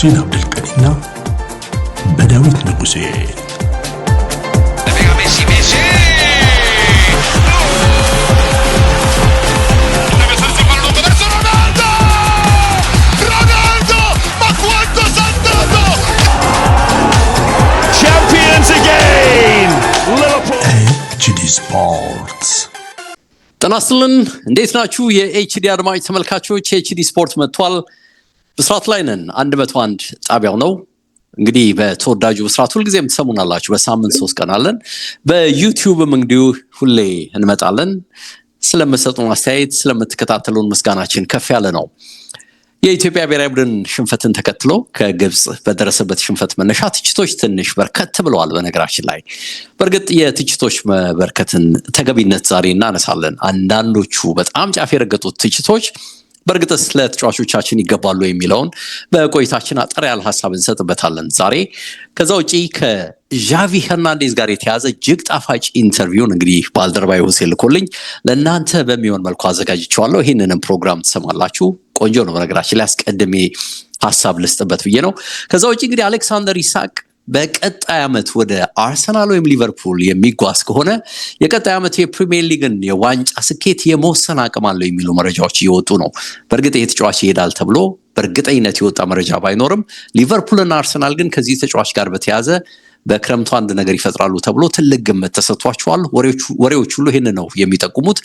ሁሴን አብዱልቀኒና በዳዊት ንጉሴ HD Sports ጤና ይስጥልን እንዴት ናችሁ የኤችዲ አድማጭ ተመልካቾች ኤችዲ ስፖርት መጥቷል ብስራት ላይ ነን 101 ጣቢያው ነው እንግዲህ በተወዳጁ ብስራት ሁሉ ጊዜም ተሰሙናላችሁ በሳምንት 3 ቀን አለን በዩቲዩብም እንግዲህ ሁሌ እንመጣለን ስለምትሰጡን አስተያየት ስለምትከታተሉን ምስጋናችን ከፍ ያለ ነው የኢትዮጵያ ብሔራዊ ቡድን ሽንፈትን ተከትሎ ከግብጽ በደረሰበት ሽንፈት መነሻ ትችቶች ትንሽ በርከት ብለዋል በነገራችን ላይ በርግጥ የትችቶች መበርከትን ተገቢነት ዛሬ እናነሳለን አንዳንዶቹ በጣም ጫፍ የረገጡት ትችቶች በርግጥስ ለተጫዋቾቻችን ይገባሉ የሚለውን በቆይታችን አጠር ያለ ሐሳብ እንሰጥበታለን ዛሬ ከዛው ውጪ ከዣቪ ሄርናንዴዝ ጋር የተያዘ እጅግ ጣፋጭ ኢንተርቪውን እንግዲህ ባልደረባይ ሁሴን ልኮልኝ ለእናንተ በሚሆን መልኩ አዘጋጅቼዋለሁ ይሄንንም ፕሮግራም ትሰማላችሁ ቆንጆ ነው በነገራችን ላይ አስቀድሜ ሐሳብ ልስጥበት ብዬ ነው ከዛው ውጪ እንግዲህ አሌክሳንደር ኢሳቅ በቀጣይ ዓመት ወደ አርሰናል ወይም ሊቨርፑል የሚጓዝ ከሆነ የቀጣይ ዓመት የፕሪሚየር ሊግን የዋንጫ ስኬት የመወሰን አቅም አለው የሚሉ መረጃዎች እየወጡ ነው በርግጥ የተጫዋች ይሄዳል ተብሎ በእርግጠኝነት የወጣ መረጃ ባይኖርም ሊቨርፑልና አርሰናል ግን ከዚህ ተጫዋች ጋር በተያያዘ በክረምቱ አንድ ነገር ይፈጥራሉ ተብሎ ትልቅ ግምት ተሰጥቷቸዋል ወሬዎች ሁሉ ይሄን ነው የሚጠቁሙት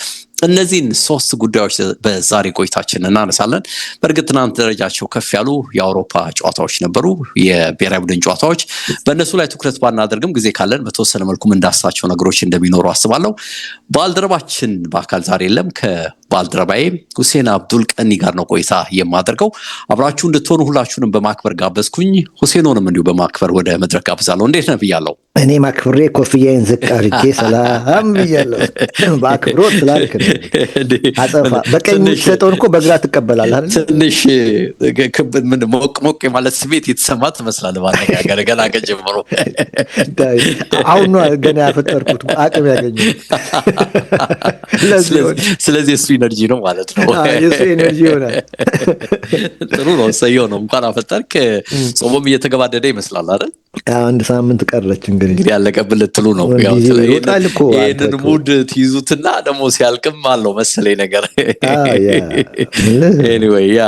እነዚህን ሶስት ጉዳዮች በዛሬ ቆይታችን እናነሳለን በእርግጥ ትናንት ደረጃቸው ከፍ ያሉ የአውሮፓ ጨዋታዎች ነበሩ የብሔራዊ ቡድን ጨዋታዎች በእነሱ ላይ ትኩረት ባናደርግም ጊዜ ካለን በተወሰነ መልኩ እንዳሳቸው ነገሮች እንደሚኖሩ አስባለሁ ባልደረባችን በአካል ዛሬ የለም ከባልደረባዬ ሁሴን አብዱልቀኒ ጋር ነው ቆይታ የማደርገው አብራችሁ እንድትሆኑ ሁላችሁንም በማክበር ጋበዝኩኝ ሁሴኖንም እንዲሁ በማክበር ወደ መድረክ ጋብዛለሁ እንዴት ነህ ብያለሁ እኔ ማክብሬ ኮፍያዬን ዝቅ አድርጌ ሰላም ብያለሁ በአክብሮት ስላልክ አጸፋ በቀኝ ሰጠውን እኮ በግራ ትቀበላለህ አይደል ትንሽ ምን ሞቅ ማለት ስሜት የተሰማ ትመስላለህ ባነጋገር ገና ከጀመሩ አሁን ነው ገና ያፈጠርኩት አቅም ያገኘው ስለዚህ እሱ ኢነርጂ ነው ማለት ነው የሱ ኢነርጂ ይሆናል ጥሩ ነው ሰየው ነው እንኳን አፈጠርክ ጾሙም እየተገባደደ ይመስላል አይደል አንድ ሳምንት ቀረች እንግዲህ ያለቀብል ትሉ ነው ያው ይሄንን ሙድ ትይዙትና ደግሞ ሲያልቅም አለው መሰለኝ ነገር anyway ያ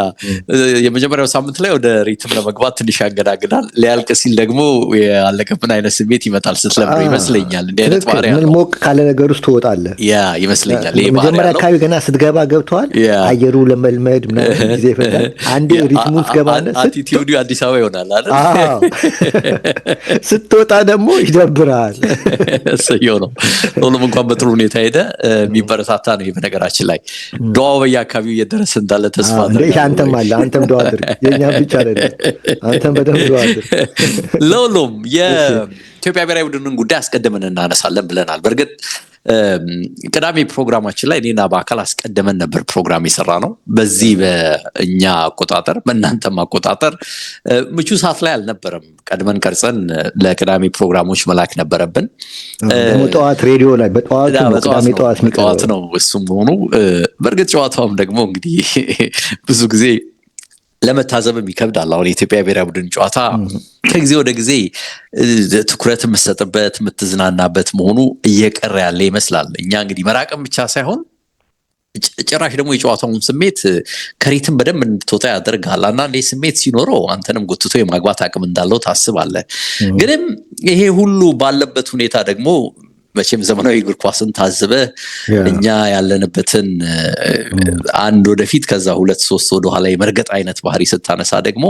የመጀመሪያው ሳምንት ላይ ወደ ሪትም ለመግባት ትንሽ ያገዳግዳል ሊያልቅ ሲል ደግሞ ያለቀብን አይነት ስሜት ይመጣል ስትለምዶ ይመስለኛል እንደ አይነት ባህሪ ምን ሞቅ ካለ ነገር ውስጥ ትወጣለህ ያ ይመስለኛል ይሄ ባህሪ መጀመሪያ አካባቢ ገና ስትገባ ገብቷል አየሩ ለመልመድ ምናምን ጊዜ ይፈጃል አንዴ ሪትሙ ትገባለህ አቲቲዩዱ አዲስ አበባ ይሆናል አይደል ስትወጣ ደግሞ ይደብራል ሰየው ነው ሁሉም እንኳን በጥሩ ሁኔታ ሄደ የሚበረታታ ነው በነገራችን ላይ ዱዓ በየአካባቢው እየደረሰ እንዳለ ተስፋ አድርጋለሁ አንተም አለ አንተም ዱዓ አድርግ የኛ ብቻ አይደለም አንተም በደንብ ዱዓ አድርግ ለሁሉም የኢትዮጵያ ብሔራዊ ቡድንን ጉዳይ አስቀድመን እናነሳለን ብለናል በርግጥ ቅዳሜ ፕሮግራማችን ላይ እኔና በአካል አስቀድመን ነበር ፕሮግራም የሰራ ነው በዚህ በእኛ አቆጣጠር በእናንተም አቆጣጠር ምቹ ሰዓት ላይ አልነበረም ቀድመን ቀርጸን ለቅዳሜ ፕሮግራሞች መላክ ነበረብን ጠዋት ሬዲዮ ላይ በጠዋት ነው እሱም ሆኖ በርግጥ ጨዋታውም ደግሞ እንግዲህ ብዙ ጊዜ ለመታዘብም ይከብዳል አሁን የኢትዮጵያ ብሔራዊ ቡድን ጨዋታ ከጊዜ ወደ ጊዜ ትኩረት የምትሰጥበት የምትዝናናበት መሆኑ እየቀረ ያለ ይመስላል እኛ እንግዲህ መራቅም ብቻ ሳይሆን ጭራሽ ደግሞ የጨዋታውን ስሜት ከሪትም በደንብ እንድትወጣ ያደርጋል አንዳንዴ ስሜት ሲኖረው አንተንም ጎትቶ የማግባት አቅም እንዳለው ታስባለህ ግንም ይሄ ሁሉ ባለበት ሁኔታ ደግሞ መቼም ዘመናዊ እግር ኳስን ታዝበ እኛ ያለንበትን አንድ ወደፊት ከዛ 2-3 ወደ ኋላ የመርገጥ አይነት ባህሪ ስታነሳ ደግሞ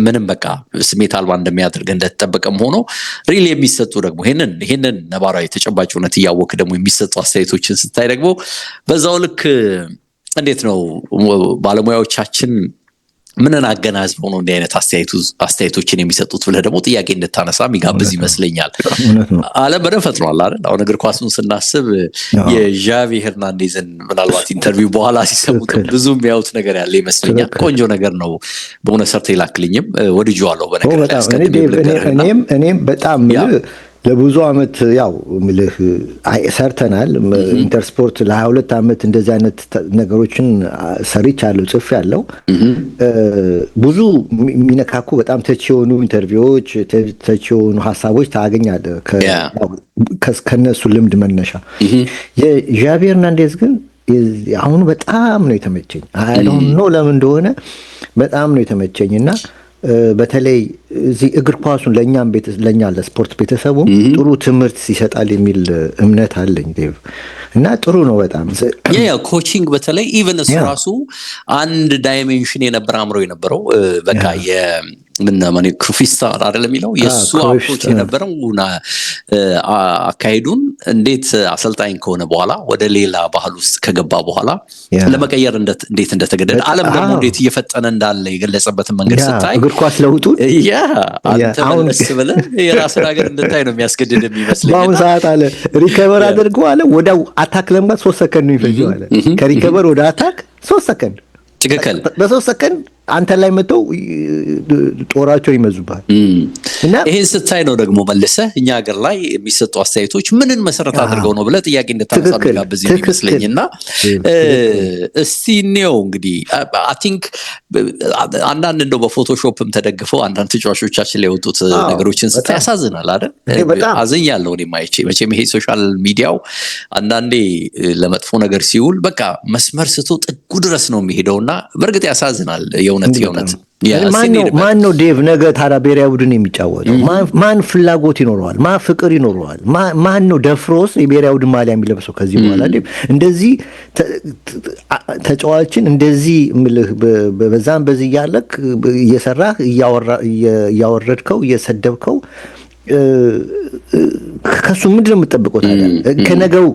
ምንም በቃ ስሜት አልባ እንደሚያደርግ እንደተጠበቀም ሆኖ ሪል የሚሰጡ ደግሞ ይሄንን ነባራዊ ተጨባጭ ሆነት ያወክ ደግሞ የሚሰጡ አስተያየቶችን ስታይ ደግሞ በዛው ልክ እንዴት ነው ባለሙያዎቻችን ምንን አገናዝበው ነው እንዲህ አይነት አስተያየቶችን የሚሰጡት ብለህ ደግሞ ጥያቄ እንድታነሳ የሚጋብዝ ይመስለኛል አለ በደንብ ፈጥሯል አይደል አሁን እግር ኳሱን ስናስብ የዣቪ ሄርናንዴዝን ምናልባት ኢንተርቪው በኋላ ሲሰሙት ብዙ የሚያዩት ነገር ያለ ይመስለኛል ቆንጆ ነገር ነው በእውነት ሰርተ ይላክልኝም ወድጄዋለሁ በነገር ላይ እኔም በጣም ለብዙ አመት ያው ምልህ ሰርተናል። ኢንተርስፖርት ለ22 አመት እንደዚህ አይነት ነገሮችን ሰርቻለሁ፣ ጽፌያለሁ። ብዙ የሚነካኩ በጣም ተች የሆኑ ኢንተርቪዎች፣ ተች የሆኑ ሀሳቦች ታገኛለህ ከነሱ ልምድ መነሻ። የዣቪ ሄርናንዴዝ ግን አሁን በጣም ነው የተመቸኝ። አይ ዶንት ኖ ለምን እንደሆነ በጣም ነው የተመቸኝ እና በተለይ እዚህ እግር ኳሱን ለኛ ለስፖርት ቤተሰቡም ጥሩ ትምህርት ይሰጣል የሚል እምነት አለኝ ዴቭ። እና ጥሩ ነው በጣም ኮቺንግ በተለይ ኢቨን እሱ ራሱ አንድ ዳይሜንሽን የነበረ አምሮ የነበረው በቃ ምን ክሩፊስታ አይደለም የሚለው የሱ አፕሮች የነበረው አካሄዱን እንዴት አሰልጣኝ ከሆነ በኋላ ወደ ሌላ ባህል ውስጥ ከገባ በኋላ ለመቀየር እንዴት እንደተገደደ ዓለም ደግሞ እንዴት እየፈጠነ እንዳለ የገለጸበትን መንገድ ስታይ እግር ኳስ ለውጡ አንተ መለስ ብለህ የራስን ሀገር እንድታይ ነው የሚያስገድድ የሚመስለኝ። በአሁኑ ሰዓት አለ ሪከቨር አድርገው አለ ወዲያው አታክ ለመግባት 3 ሰከንድ ነው የሚፈጀው አለ። ከሪከቨር ወደ አታክ 3 ሰከንድ ትክክል። በ3 ሰከንድ አንተ ላይ መተው ጦራቸው ይመዙባል። እና ይሄን ስታይ ነው ደግሞ መልሰህ እኛ ሀገር ላይ የሚሰጡ አስተያየቶች ምንን መሰረት አድርገው ነው ብለህ ጥያቄ እንድታነሳ ጋብዝ ይመስለኝና እስቲ ነው እንግዲህ አይ ቲንክ አንዳንድ እንደው በፎቶሾፕም ተደግፈው አንዳንድ ተጫዋቾቻችን ላይ የወጡት ነገሮችን ስታይ ያሳዝናል አይደል? አዝኛለሁ እኔ ማይቼ መቼም ይሄ ሶሻል ሚዲያው አንዳንዴ ለመጥፎ ነገር ሲውል በቃ መስመር ስቶ ጥጉ ድረስ ነው የሚሄደውና በእርግጥ ያሳዝናል። የእውነት ማን ነው ዴቭ ነገ ታዲያ ብሔራዊ ቡድን የሚጫወተው? ማን ፍላጎት ይኖረዋል? ማን ፍቅር ይኖረዋል? ማን ነው ደፍሮስ የብሔራዊ ቡድን ማሊያ የሚለብሰው ከዚህ በኋላ? ዴቭ እንደዚህ ተጫዋችን እንደዚህ በዛም በዚህ እያለክ እየሰራህ እያወረድከው እየሰደብከው ከሱ ምንድን ነው የምትጠብቀው ታዲያ?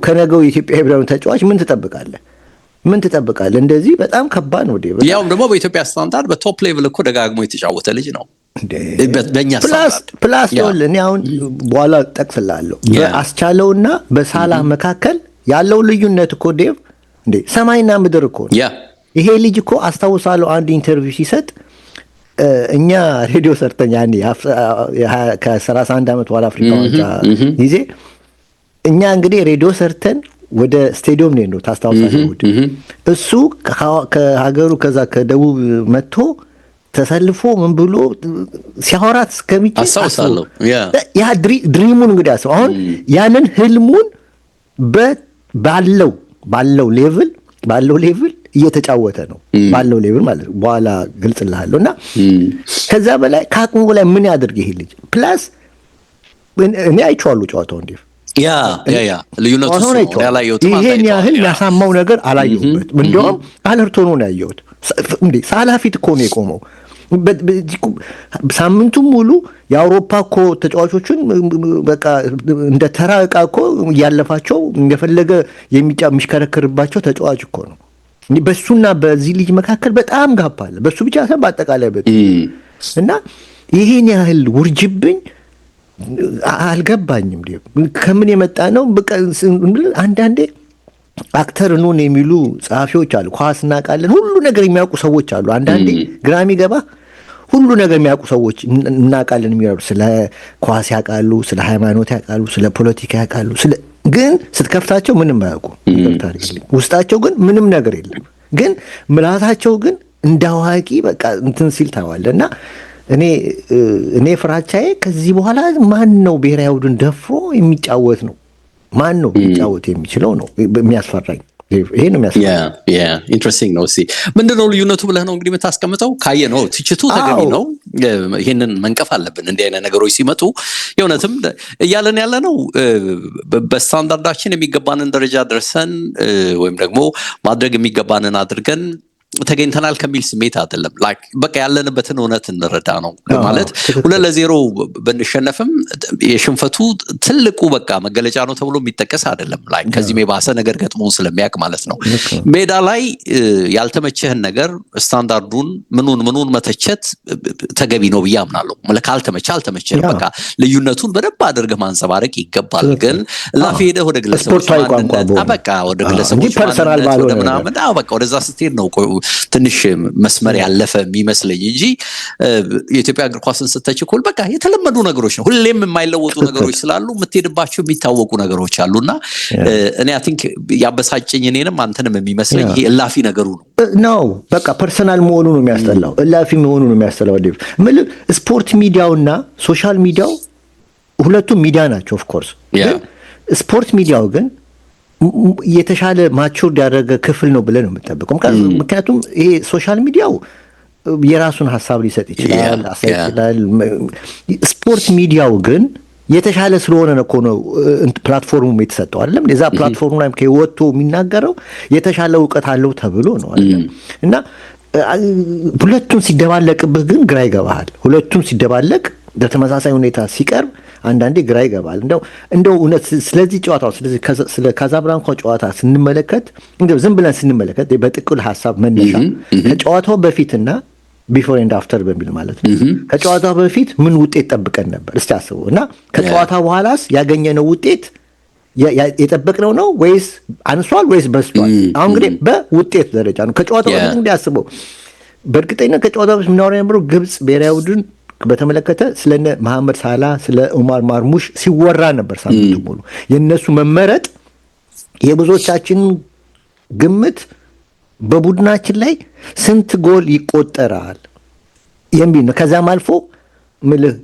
ከነገው የኢትዮጵያ ብሔራዊ ተጫዋች ምን ትጠብቃለህ? እንደዚህ በጣም ከባድ ነው ዴቭ። ያውም ደግሞ በኢትዮጵያ ስታንዳርድ በቶፕ ሌቭል እኮ ደጋግሞ የተጫወተ ልጅ ነው በእኛ ስታንዳርድ። ፕላስ እኔ አሁን በኋላ ጠቅስላለሁ በአስቻለውና በሳላህ መካከል ያለው ልዩነት እኮ ዴቭ ሰማይና ምድር እኮ ነው። ይሄ ልጅ እኮ አስታውሳለሁ አንድ ኢንተርቪው ሲሰጥ እኛ ሬዲዮ ሰርተኛ ከ31 ዓመት በኋላ አፍሪካ ዋንጫ ጊዜ እኛ እንግዲህ ሬዲዮ ሰርተን ወደ ስቴዲየም ነው ታስታውሳለህ? እሱ ከሀገሩ ከዛ ከደቡብ መጥቶ ተሰልፎ ምን ብሎ ሲያወራት እስከሚችል አስታውሳለሁ። ያ ድሪሙን እንግዲህ አስበው አሁን ያንን ህልሙን ባለው ሌቭል እየተጫወተ ነው። ባለው ሌቭል ማለት በኋላ ግልጽልሃለሁ። እና ከዛ በላይ ከአቅሙ በላይ ምን ያድርግ ይሄ ልጅ? ፕላስ እኔ አይቼዋለሁ ጨዋታው እንዴ ልዩነቱ ነው ያላየሁት። ይሄን ያህል ያሳማው ነገር አላየሁበትም። እንደውም አለርት ሆኖ ነው ያየሁት። ሳላህ ፊት እኮ ነው የቆመው። ሳምንቱም ሙሉ የአውሮፓ እኮ ተጫዋቾችን በቃ እንደ ተራ ዕቃ እኮ እያለፋቸው እንደፈለገ የሚሽከረከርባቸው ተጫዋች እኮ ነው። በሱና በዚህ ልጅ መካከል በጣም ጋፕ አለ። በሱ ብቻ ሳይሆን በአጠቃላይ እና ይሄን ያህል ውርጅብኝ አልገባኝም። ከምን የመጣ ነው? አንዳንዴ አክተር ኑን የሚሉ ጸሐፊዎች አሉ። ኳስ እናውቃለን ሁሉ ነገር የሚያውቁ ሰዎች አሉ። አንዳንዴ ግራ የሚገባ ሁሉ ነገር የሚያውቁ ሰዎች እናውቃለን የሚሉ ስለ ኳስ ያውቃሉ፣ ስለ ሃይማኖት ያውቃሉ፣ ስለ ፖለቲካ ያውቃሉ። ግን ስትከፍታቸው ምንም አያውቁ። ውስጣቸው ግን ምንም ነገር የለም። ግን ምላሳቸው ግን እንዳዋቂ በቃ እንትን ሲል ታዋለ እና እኔ ፍራቻዬ ከዚህ በኋላ ማን ነው ብሔራዊ ቡድን ደፍሮ የሚጫወት ነው? ማን ነው የሚጫወት የሚችለው ነው የሚያስፈራኝ። ይሄ ነው የሚያስፈራኝ። ኢንትረስቲንግ ነው። እሺ ምንድነው ልዩነቱ ብለህ ነው እንግዲህ የምታስቀምጠው? ካየ ነው ትችቱ ተገቢ ነው። ይሄንን መንቀፍ አለብን። እንዲህ አይነት ነገሮች ሲመጡ የእውነትም እያለን ያለ ነው በስታንዳርዳችን የሚገባንን ደረጃ ደርሰን ወይም ደግሞ ማድረግ የሚገባንን አድርገን ተገኝተናል ከሚል ስሜት አይደለም። በቃ ያለንበትን እውነት እንረዳ ነው ማለት 2-0 ብንሸነፍም የሽንፈቱ ትልቁ በቃ መገለጫ ነው ተብሎ የሚጠቀስ አይደለም። ከዚህም የባሰ ነገር ገጥሞን ስለሚያውቅ ማለት ነው። ሜዳ ላይ ያልተመቸህን ነገር ስታንዳርዱን ምኑን መተቸት ተገቢ ነው ብዬ አምናለሁ። ካልተመቸህ አልተመቸህም፣ በቃ ልዩነቱን በደንብ አድርገህ ማንጸባረቅ ይገባል። ግን ላፊ ሄደህ ወደ ግለሰቦች ማንነት በቃ ወደ ግለሰቦች ማንነት ወደ ምናምን በቃ ወደዛ ስትሄድ ነው ትንሽ መስመር ያለፈ የሚመስለኝ እንጂ የኢትዮጵያ እግር ኳስን ስተችኩል በቃ የተለመዱ ነገሮች ነው። ሁሌም የማይለወጡ ነገሮች ስላሉ የምትሄድባቸው የሚታወቁ ነገሮች አሉና እኔ አይ ቲንክ ያበሳጨኝ እኔንም አንተንም የሚመስለኝ ይሄ እላፊ ነገሩ ነው። በቃ ፐርሰናል መሆኑ ነው የሚያስጠላው፣ እላፊ መሆኑ ነው የሚያስጠላው። ስፖርት ሚዲያውና ሶሻል ሚዲያው ሁለቱም ሚዲያ ናቸው። ኦፍ ኮርስ ግን ስፖርት ሚዲያው ግን የተሻለ ማቹር ያደረገ ክፍል ነው ብለን ነው የምንጠብቀው። ምክንያቱም ይሄ ሶሻል ሚዲያው የራሱን ሀሳብ ሊሰጥ ይችላል፣ ይችላል። ስፖርት ሚዲያው ግን የተሻለ ስለሆነ ነው ፕላትፎርሙ የተሰጠው አይደለም። የዛ ፕላትፎርሙ ላይ ከወጥቶ የሚናገረው የተሻለ እውቀት አለው ተብሎ ነው አይደለም። እና ሁለቱም ሲደባለቅብህ ግን ግራ ይገባሃል። ሁለቱም ሲደባለቅ በተመሳሳይ ሁኔታ ሲቀርብ አንዳንዴ ግራ ይገባል። እንደው እውነት ስለዚህ ጨዋታው ስለ ካዛብላንካ ጨዋታ ስንመለከት እንደው ዝም ብለን ስንመለከት በጥቅል ሀሳብ መነሻ ከጨዋታው በፊትና ቢፎር ኤንድ አፍተር በሚል ማለት ነው። ከጨዋታው በፊት ምን ውጤት ጠብቀን ነበር እስቲ አስቡ። እና ከጨዋታው በኋላስ ያገኘነው ውጤት የጠበቅነው ነው ወይስ አንሷል ወይስ በስቷል? አሁን እንግዲህ በውጤት ደረጃ ነው። ከጨዋታው በፊት እንግዲህ አስበው። በእርግጠኝነት ከጨዋታው በፊት ምናወራ የነበረው ግብጽ ብሔራዊ ቡድን በተመለከተ ስለነ መሐመድ ሳላ ስለ ኡማር ማርሙሽ ሲወራ ነበር ሳምንቱ ሙሉ። የነሱ መመረጥ የብዙዎቻችን ግምት በቡድናችን ላይ ስንት ጎል ይቆጠራል የሚል ነው። ከዛም አልፎ ምልህ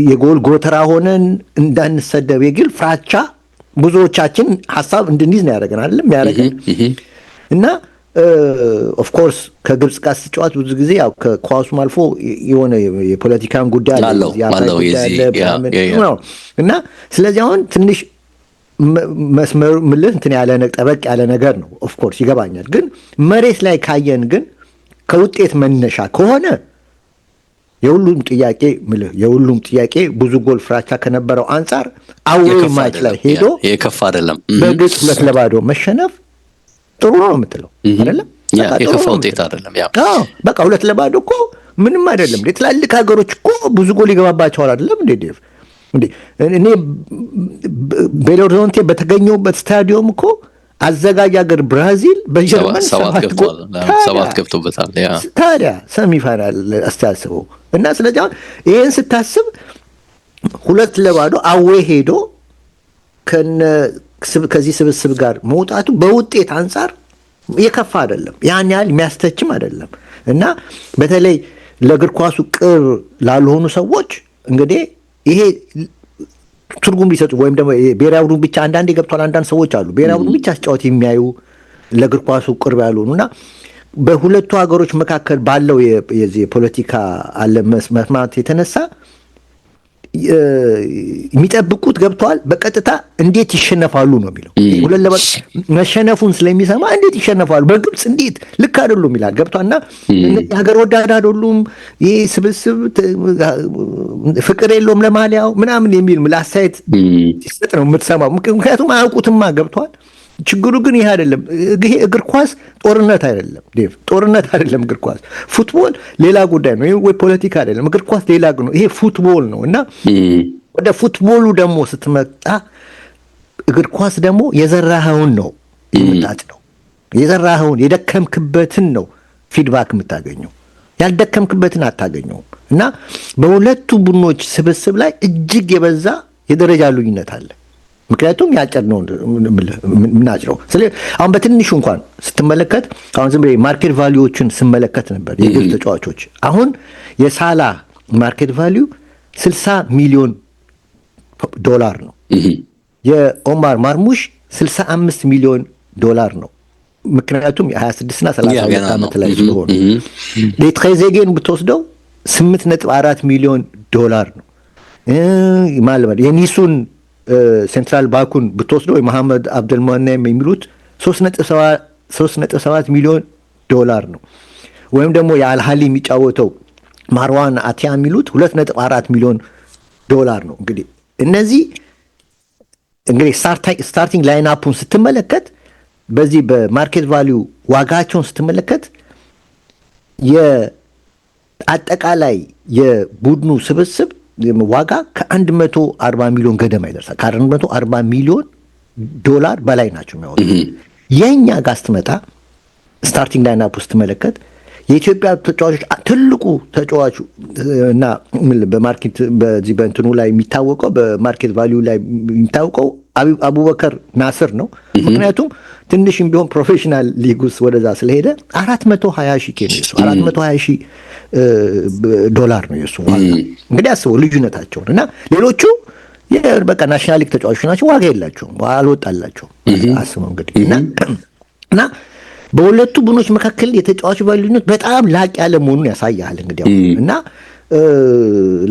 የጎል ጎተራ ሆነን እንዳንሰደብ የግል ፍራቻ ብዙዎቻችን ሀሳብ እንድንይዝ ነው ያደረገን አይደለም ያደረገን እና ኦፍ ኮርስ ከግብጽ ጋር ሲጫወት ብዙ ጊዜ ያው ከኳሱም አልፎ የሆነ የፖለቲካን ጉዳይ አለው እና ስለዚህ አሁን ትንሽ መስመር ምልህ እንትን ያለ ጠበቅ ያለ ነገር ነው። ኦፍ ኮርስ ይገባኛል። ግን መሬት ላይ ካየን ግን ከውጤት መነሻ ከሆነ የሁሉም ጥያቄ ብዙ ጎል ፍራቻ ከነበረው አንጻር አዌይ ማች ላይ ሄዶ የከፋ አይደለም። በግብጽ 2-0 መሸነፍ ጥሩ ነው የምትለው አይደለም? የከፋ ውጤት አይደለም። በቃ 2-0 እኮ ምንም አይደለም። ትላልቅ ሀገሮች እኮ ብዙ ጎል ይገባባቸዋል አይደለም እንዴ ዴቭ? እኔ ቤሎሪዞንቴ በተገኘውበት ስታዲየም እኮ አዘጋጅ ሀገር ብራዚል በጀርመን 7 ገብቶበታል። ታዲያ ሰሚፋይናል አስተያስበው እና ስለዚህ አሁን ይሄን ስታስብ 2-0 አዌ ሄዶ ከዚህ ስብስብ ጋር መውጣቱ በውጤት አንጻር የከፋ አይደለም፣ ያን ያህል የሚያስተችም አይደለም። እና በተለይ ለእግር ኳሱ ቅርብ ላልሆኑ ሰዎች እንግዲህ ይሄ ትርጉም ሊሰጡ ወይም ደግሞ ብሔራዊ ቡድን ብቻ አንዳንዴ ገብቷል። አንዳንድ ሰዎች አሉ ብሔራዊ ቡድን ብቻ ሲጫወት የሚያዩ ለእግር ኳሱ ቅርብ ያልሆኑ እና በሁለቱ ሀገሮች መካከል ባለው የፖለቲካ አለመስማማት የተነሳ የሚጠብቁት ገብተዋል። በቀጥታ እንዴት ይሸነፋሉ ነው የሚለው። መሸነፉን ስለሚሰማ እንዴት ይሸነፋሉ በግብጽ እንዴት ልክ አይደሉም ይላል። ገብቷል። እና የሀገር ወዳድ አይደሉም፣ ይህ ስብስብ ፍቅር የለውም ለማሊያው ምናምን የሚል አስተያየት ሲሰጥ ነው የምትሰማው። ምክንያቱም አያውቁትማ። ገብቷል። ችግሩ ግን ይሄ አይደለም። ይሄ እግር ኳስ ጦርነት አይደለም ዴቭ፣ ጦርነት አይደለም እግር ኳስ። ፉትቦል ሌላ ጉዳይ ነው። ይሄ ወይ ፖለቲካ አይደለም። እግር ኳስ ሌላ ነው። ይሄ ፉትቦል ነው። እና ወደ ፉትቦሉ ደግሞ ስትመጣ እግር ኳስ ደግሞ የዘራኸውን ነው የምታጭደው። የዘራኸውን የደከምክበትን ነው ፊድባክ የምታገኘው፣ ያልደከምክበትን አታገኘውም። እና በሁለቱ ቡድኖች ስብስብ ላይ እጅግ የበዛ የደረጃ ልዩነት አለ። ምክንያቱም ያጨድነው ምናጭረው አሁን በትንሹ እንኳን ስትመለከት አሁን ዝም ብለህ ማርኬት ቫሊዎችን ስመለከት ነበር የግብጽ ተጫዋቾች። አሁን የሳላ ማርኬት ቫሊዩ $60 ሚሊዮን ነው። የኦማር ማርሙሽ $65 ሚሊዮን ነው። ምክንያቱም የ26 እና 32 ዓመት ላይ ስለሆኑ የትሬዜጌን ብትወስደው $8.4 ሚሊዮን ነው ማለት የኒሱን ሴንትራል ባንኩን ብትወስደው የመሐመድ አብደልሙናይም የሚሉት $3.7 ሚሊዮን ነው። ወይም ደግሞ የአልሃሊ የሚጫወተው ማርዋን አቲያ የሚሉት $2.4 ሚሊዮን ነው። እንግዲህ እነዚህ ስታርቲንግ ላይን አፑን ስትመለከት በዚህ በማርኬት ቫሊዩ ዋጋቸውን ስትመለከት የአጠቃላይ የቡድኑ ስብስብ ዋጋ ከ140 ሚሊዮን ገደማ ይደርሳል። ከ140 ሚሊዮን ዶላር በላይ ናቸው የሚያወጡት። የእኛ ጋር ስትመጣ ስታርቲንግ ላይን አፕ ውስጥ መለከት የኢትዮጵያ ተጫዋቾች ትልቁ ተጫዋቹ እና በማርኬት በዚህ በእንትኑ ላይ የሚታወቀው በማርኬት ቫልዩ ላይ የሚታወቀው አቡበከር ናስር ነው። ምክንያቱም ትንሽም ቢሆን ፕሮፌሽናል ሊግ ውስጥ ወደዛ ስለሄደ 420,000 ኬ ነው 420,000 ዶላር ነው የሱ ዋጋ። እንግዲህ አስበው ልዩነታቸውን እና ሌሎቹ በቃ ናሽናል ሊግ ተጫዋቾች ናቸው፣ ዋጋ የላቸውም፣ አልወጣላቸውም። አስበው እንግዲህ እና በሁለቱ ቡድኖች መካከል የተጫዋች ቫልዩነት በጣም ላቅ ያለ መሆኑን ያሳያል። እንግዲህ እና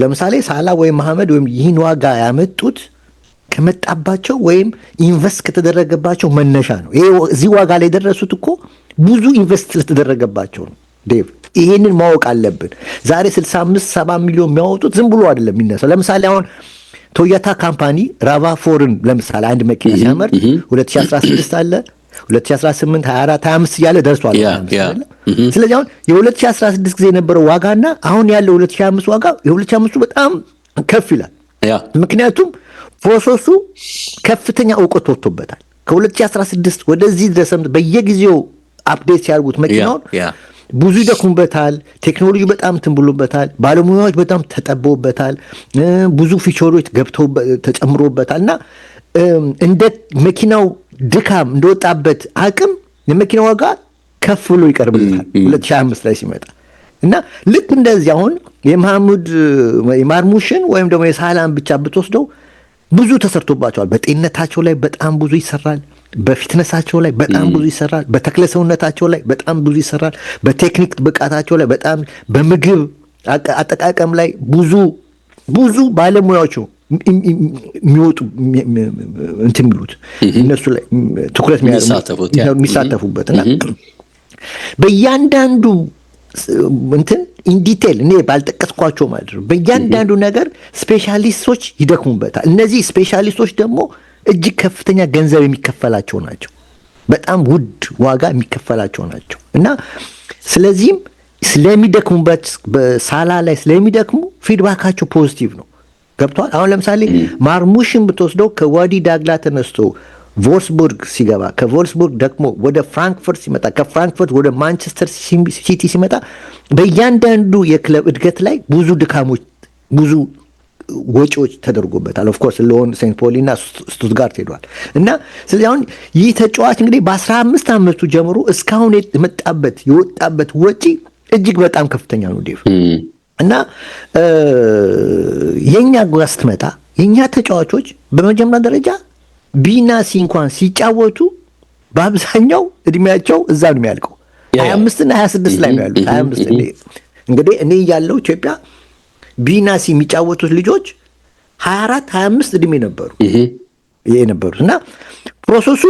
ለምሳሌ ሳላ ወይም መሐመድ ወይም ይህን ዋጋ ያመጡት ከመጣባቸው ወይም ኢንቨስት ከተደረገባቸው መነሻ ነው። እዚህ ዋጋ ላይ የደረሱት እኮ ብዙ ኢንቨስት ስለተደረገባቸው ነው። ዴቭ ይሄንን ማወቅ አለብን። ዛሬ 65-70 ሚሊዮን የሚያወጡት ዝም ብሎ አይደለም የሚነሳው። ለምሳሌ አሁን ቶዮታ ካምፓኒ ራቫ4ን ለምሳሌ አንድ መኪና ሲያመርት 2016 አለ 2018 24 25 እያለ ደርሷል። ስለዚህ አሁን የ2016 ጊዜ የነበረው ዋጋና አሁን ያለው 2025 ዋጋ የ2025 በጣም ከፍ ይላል። ምክንያቱም ፕሮሰሱ ከፍተኛ እውቀት ወጥቶበታል። ከ2016 ወደዚህ ድረስ በየጊዜው አፕዴት ሲያደርጉት መኪናውን ብዙ ይደክሙበታል። ቴክኖሎጂ በጣም ትንብሎበታል። ባለሙያዎች በጣም ተጠበውበታል። ብዙ ፊቸሮች ገብተው ተጨምሮበታል እና እንደ መኪናው ድካም እንደወጣበት አቅም የመኪና ዋጋ ከፍ ብሎ ይቀርብልታል 2025 ላይ ሲመጣ እና ልክ እንደዚህ አሁን የማርሙሽን ወይም ደግሞ የሳላን ብቻ ብትወስደው ብዙ ተሰርቶባቸዋል። በጤንነታቸው ላይ በጣም ብዙ ይሰራል። በፊትነሳቸው ላይ በጣም ብዙ ይሰራል። በተክለ ሰውነታቸው ላይ በጣም ብዙ ይሰራል። በቴክኒክ ብቃታቸው ላይ በጣም በምግብ አጠቃቀም ላይ ብዙ ባለሙያዎች የሚወጡ እንትን የሚሉት እነሱ ላይ ትኩረት የሚሳተፉበት እና በእያንዳንዱ እንትን ኢንዲቴል እኔ ባልጠቀስኳቸው ማለት ነው። በእያንዳንዱ ነገር ስፔሻሊስቶች ይደክሙበታል። እነዚህ ስፔሻሊስቶች ደግሞ እጅግ ከፍተኛ ገንዘብ የሚከፈላቸው ናቸው። በጣም ውድ ዋጋ የሚከፈላቸው ናቸው እና ስለዚህም ስለሚደክሙበት በሳላ ላይ ስለሚደክሙ ፊድባካቸው ፖዚቲቭ ነው። ገብቷል። አሁን ለምሳሌ ማርሙሽን ብትወስደው ከዋዲ ዳግላ ተነስቶ ቮልስቡርግ ሲገባ ከቮልስቡርግ ደግሞ ወደ ፍራንክፈርት ሲመጣ ከፍራንክፈርት ወደ ማንቸስተር ሲቲ ሲመጣ በእያንዳንዱ የክለብ እድገት ላይ ብዙ ድካሞች ብዙ ወጪዎች ተደርጎበታል። ኦፍኮርስ ሎን ሴንት ፖሊ እና ስቱትጋርት ሄዷል እና ስለዚህ አሁን ይህ ተጫዋች እንግዲህ በ15 ዓመቱ ጀምሮ እስካሁን የወጣበት ወጪ እጅግ በጣም ከፍተኛ ነው ዴቭ። እና የኛ ጋር ስትመጣ የኛ ተጫዋቾች በመጀመሪያ ደረጃ ቢና ሲ እንኳን ሲጫወቱ በአብዛኛው እድሜያቸው እዛ ነው የሚያልቀው 25 እና 26 ላይ ነው ያሉት። 25 እንግዲህ እኔ ያለው ኢትዮጵያ ቢና ሲ የሚጫወቱት ልጆች 24 25 እድሜ ነበሩ የነበሩት እና ፕሮሰሱ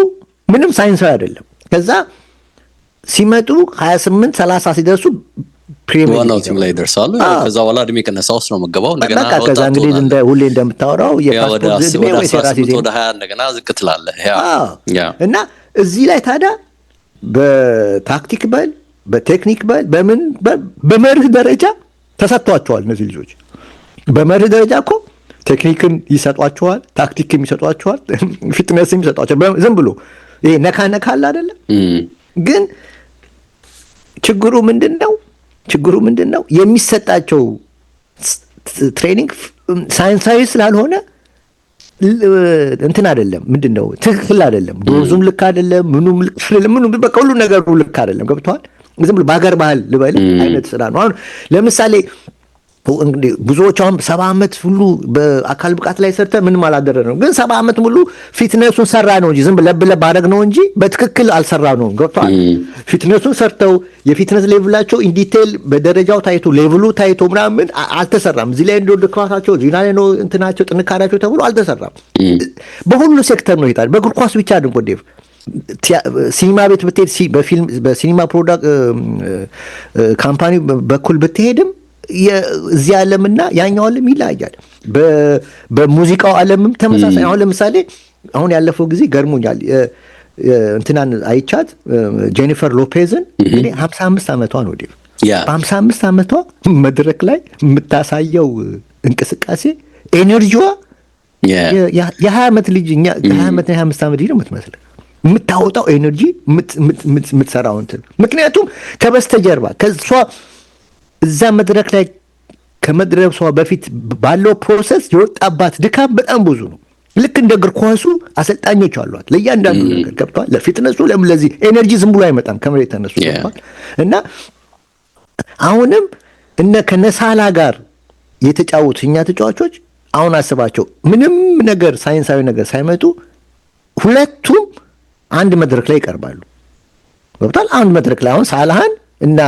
ምንም ሳይንሳዊ አይደለም። ከዛ ሲመጡ 28 30 ሲደርሱ ዋናው ቲም ላይ ደርሳሉ። ከዛ በኋላ እድሜ ቀነሳ ውስጥ ነው መገባው። እንደገና ከዛ እንግዲህ ሁሌ እንደምታወራው የፓስፖርት እድሜ ወይ ሴራሲ ወደ 20 እንደገና ዝቅ ትላለህ። እና እዚህ ላይ ታዲያ በታክቲክ በል በቴክኒክ በል በመርህ ደረጃ ተሰጥቷቸዋል። እነዚህ ልጆች በመርህ ደረጃ እኮ ቴክኒክን ይሰጧቸዋል፣ ታክቲክም ይሰጧቸዋል፣ ፊትነስም ይሰጧቸዋል። ዝም ብሎ ይሄ ነካ አለ አይደለም። ግን ችግሩ ምንድን ነው? የሚሰጣቸው ትሬኒንግ ሳይንሳዊ ስላልሆነ እንትን አይደለም። ምንድን ነው ትክክል አይደለም። ዶዙም ልክ አይደለም። ምኑም በቃ ሁሉ ነገሩ ልክ አይደለም። ገብቶሃል? ዝም ብሎ በሀገር ባህል ልበል አይነት ስራ ነው። አሁን ለምሳሌ እንግዲህ ብዙዎች አሁን 70 ዓመት ሁሉ በአካል ብቃት ላይ ሰርተ ምንም አላደረግነው፣ ግን 70 ዓመት ሙሉ ፊትነሱን ሰራ ነው እንጂ ዝም ለብ አደረግ ነው እንጂ በትክክል አልሰራ ነው። ገብቷል? ፊትነሱን ሰርተው የፊትነስ ሌቭላቸው ኢንዲቴል በደረጃው ታይቶ ሌቭሉ ታይቶ ምናምን አልተሰራም። እዚህ ላይ እንደወደ ክራታቸው ዚና ላይ ነው እንትናቸው ጥንካሬያቸው ተብሎ አልተሰራም። በሁሉ ሴክተር ነው ይታል። በእግር ኳስ ብቻ አይደለም እኮ ዴቭ። ሲኒማ ቤት ብትሄድ በሲኒማ ፕሮዳክት ካምፓኒ በኩል ብትሄድም የዚህ ዓለምና ያኛው ዓለም ይለያያል። በሙዚቃው ዓለምም ተመሳሳይ። አሁን ለምሳሌ አሁን ያለፈው ጊዜ ገርሞኛል። እንትናን አይቻት ጄኒፈር ሎፔዝን እንግዲህ 55 ዓመቷ ነው ዴቭ። በ55 ዓመቷ መድረክ ላይ የምታሳየው እንቅስቃሴ ኤነርጂዋ የ20 ዓመት ልጅ 20 ዓመት 25 ዓመት ልጅ ነው የምትመስለው። የምታወጣው ኤነርጂ የምትሰራው እንትን ምክንያቱም ከበስተጀርባ ከሷ እዛ መድረክ ላይ ከመድረሷ በፊት ባለው ፕሮሰስ የወጣባት ድካም በጣም ብዙ ነው። ልክ እንደ እግር ኳሱ አሰልጣኞች አሏት ለእያንዳንዱ ነገር ገብቷል። ለፊትነሱ ለዚህ ኤነርጂ ዝም ብሎ አይመጣም ከመሬት ተነሱ ገብቷል። እና አሁንም ከነሳላ ጋር የተጫወቱ እኛ ተጫዋቾች አሁን አስባቸው ምንም ነገር ሳይንሳዊ ነገር ሳይመጡ ሁለቱም አንድ መድረክ ላይ ይቀርባሉ ገብቷል። አንድ መድረክ ላይ አሁን ሳላህን እና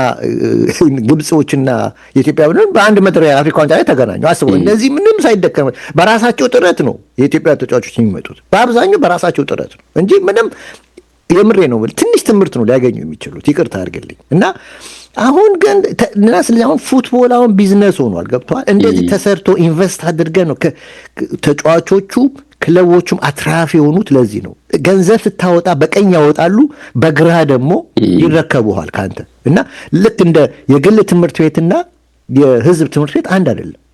ግብጾችና የኢትዮጵያ ቡድን በአንድ መድረክ የአፍሪካ ዋንጫ ላይ ተገናኙ። አስበው እነዚህ ምንም ሳይደከም በራሳቸው ጥረት ነው የኢትዮጵያ ተጫዋቾች የሚመጡት በአብዛኛው በራሳቸው ጥረት ነው እንጂ ምንም የምሬ ነው ትንሽ ትምህርት ነው ሊያገኙ የሚችሉት ይቅርታ አድርግልኝ። እና አሁን ግን እና ስለዚህ አሁን ፉትቦል አሁን ቢዝነስ ሆኗል ገብቷል። እንደዚህ ተሰርቶ ኢንቨስት አድርገን ነው ተጫዋቾቹ ክለቦቹም አትራፊ የሆኑት ለዚህ ነው። ገንዘብ ስታወጣ በቀኝ ያወጣሉ በግራ ደግሞ ይረከቡሃል ካንተ። እና ልክ እንደ የግል ትምህርት ቤትና የህዝብ ትምህርት ቤት አንድ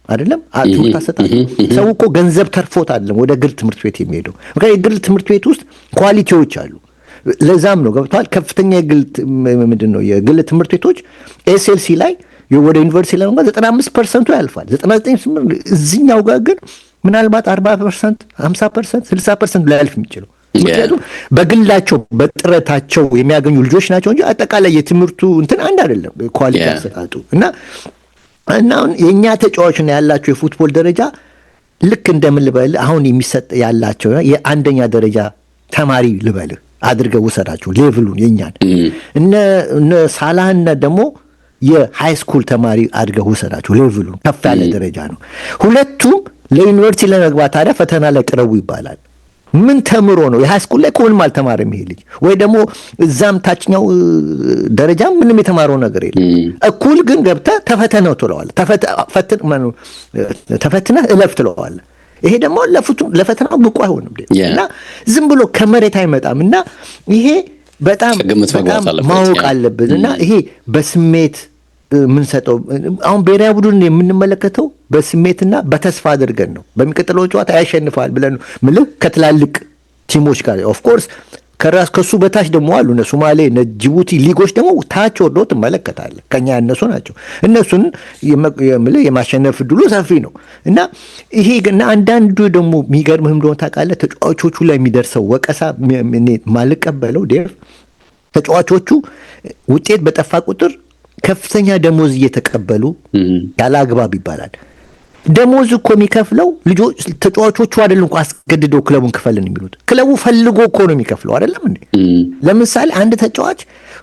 አይደለም ትምህርት አሰጣጥ ሰው እኮ ገንዘብ ተርፎት አይደለም ወደ ግል ትምህርት ቤት የሚሄደው። ምክንያቱም የግል ትምህርት ቤት ውስጥ ኳሊቲዎች አሉ። ለዛም ነው ገብቷል ከፍተኛ የግል ትምህርት ቤቶች ኤስኤልሲ ላይ ወደ ዩኒቨርሲቲ ላይ 95% ያልፋል 99% እዚህኛው ጋር ግን ምናልባት 40% 50% 60% ላያልፍ የሚችለው ምክንያቱም በግላቸው በጥረታቸው የሚያገኙ ልጆች ናቸው እንጂ አጠቃላይ የትምህርቱ እንትን አንድ አይደለም ኳሊቲ አሰጣጡ። እና የእኛ ተጫዋች ነው ያላቸው የፉትቦል ደረጃ ልክ እንደምን ልበልህ አሁን የሚሰጥ ያላቸው የአንደኛ ደረጃ ተማሪ ልበልህ አድርገው ውሰዳቸው ሌቭሉን የኛን እነ ሳላህና ደግሞ የሃይ ስኩል ተማሪ አድርገው ውሰዳቸው ሌቭሉን ከፍ ያለ ደረጃ ነው። ሁለቱም ለዩኒቨርሲቲ ለመግባት ታዲያ ፈተና ላይ ቅረቡ ይባላል። ምን ተምሮ ነው የሃይ ስኩል ላይ ምንም አልተማረም ይሄ ልጅ ወይ ደግሞ እዛም ታችኛው ደረጃ ምንም የተማረው ነገር የለም። እኩል ግን ገብተህ ተፈተነው ትለዋለህ ተፈትነህ እለፍ ትለዋለህ። ይሄ ደግሞ ለፈተናው ብቁ አይሆንም እና ዝም ብሎ ከመሬት አይመጣም። እና ይሄ በጣም ማወቅ አለብን። እና ይሄ በስሜት የምንሰጠው አሁን ብሔራዊ ቡድን የምንመለከተው በስሜትና በተስፋ አድርገን ነው። በሚቀጥለው ጨዋታ ያሸንፋል ብለን ነው ከትላልቅ ቲሞች ጋር ኦፍ ኮርስ ከሱ በታች ደግሞ አሉ እነ ሶማሌ እነ ጅቡቲ ሊጎች ደግሞ ታች ወርዶ ትመለከታለህ ከኛ ያነሱ ናቸው። እነሱን የማሸነፍ ዕድሉ ሰፊ ነው። እና ይሄ ግን አንዳንዱ ደግሞ የሚገርምህ እንደሆነ ታውቃለህ ተጫዋቾቹ ላይ የሚደርሰው ወቀሳ ማልቀበለው ተጫዋቾቹ ውጤት በጠፋ ቁጥር ከፍተኛ ደሞዝ እየተቀበሉ ያለ አግባብ ይባላል። ደሞዝ እኮ የሚከፍለው ልጆች ተጫዋቾቹ አይደለም እኮ አስገድደው ክለቡን ክፈልን የሚሉት ክለቡ ፈልጎ እኮ ነው የሚከፍለው አይደለም እንዴ? ለምሳሌ አንድ ተጫዋች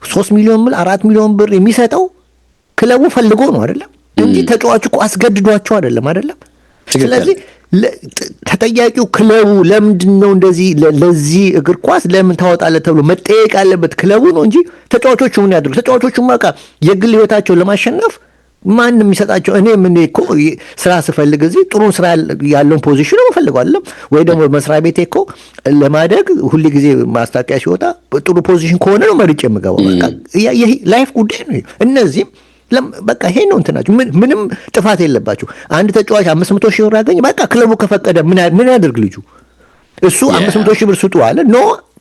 3 ሚሊዮን ብር 4 ሚሊዮን ብር የሚሰጠው ክለቡ ፈልጎ ነው አይደለም እንጂ ተጫዋቹ እኮ አስገድዷቸው አይደለም። ስለዚህ ተጠያቂው ክለቡ ለምንድን ነው እንደዚህ ለዚህ እግር ኳስ ለምን ታወጣለህ ተብሎ መጠየቅ ያለበት ክለቡ ነው እንጂ ተጫዋቾቹ ምን ያድርጉ? ተጫዋቾቹ በቃ የግል ህይወታቸው ለማሸነፍ ማንም የሚሰጣቸው እኔ እኮ ስራ ስፈልግ እዚህ ጥሩ ስራ ያለውን ፖዚሽን ነው ፈልገው አይደለም ወይ ደግሞ መስሪያ ቤቴ እኮ ለማደግ ሁሉ ጊዜ ማስታወቂያ ሲወጣ ጥሩ ፖዚሽን ከሆነ ነው መርጬ የምገባው። በቃ ይሄ ላይፍ ጉዳይ ነው። እነዚህም በቃ ይሄ ነው እንትናችሁ ምንም ጥፋት የለባችሁ። አንድ ተጫዋች 500 ሺህ ብር ያገኝ በቃ ክለቡ ከፈቀደ ምን ያደርግ ልጁ? እሱ 500 ሺህ ብር ስጡ አለ ኖ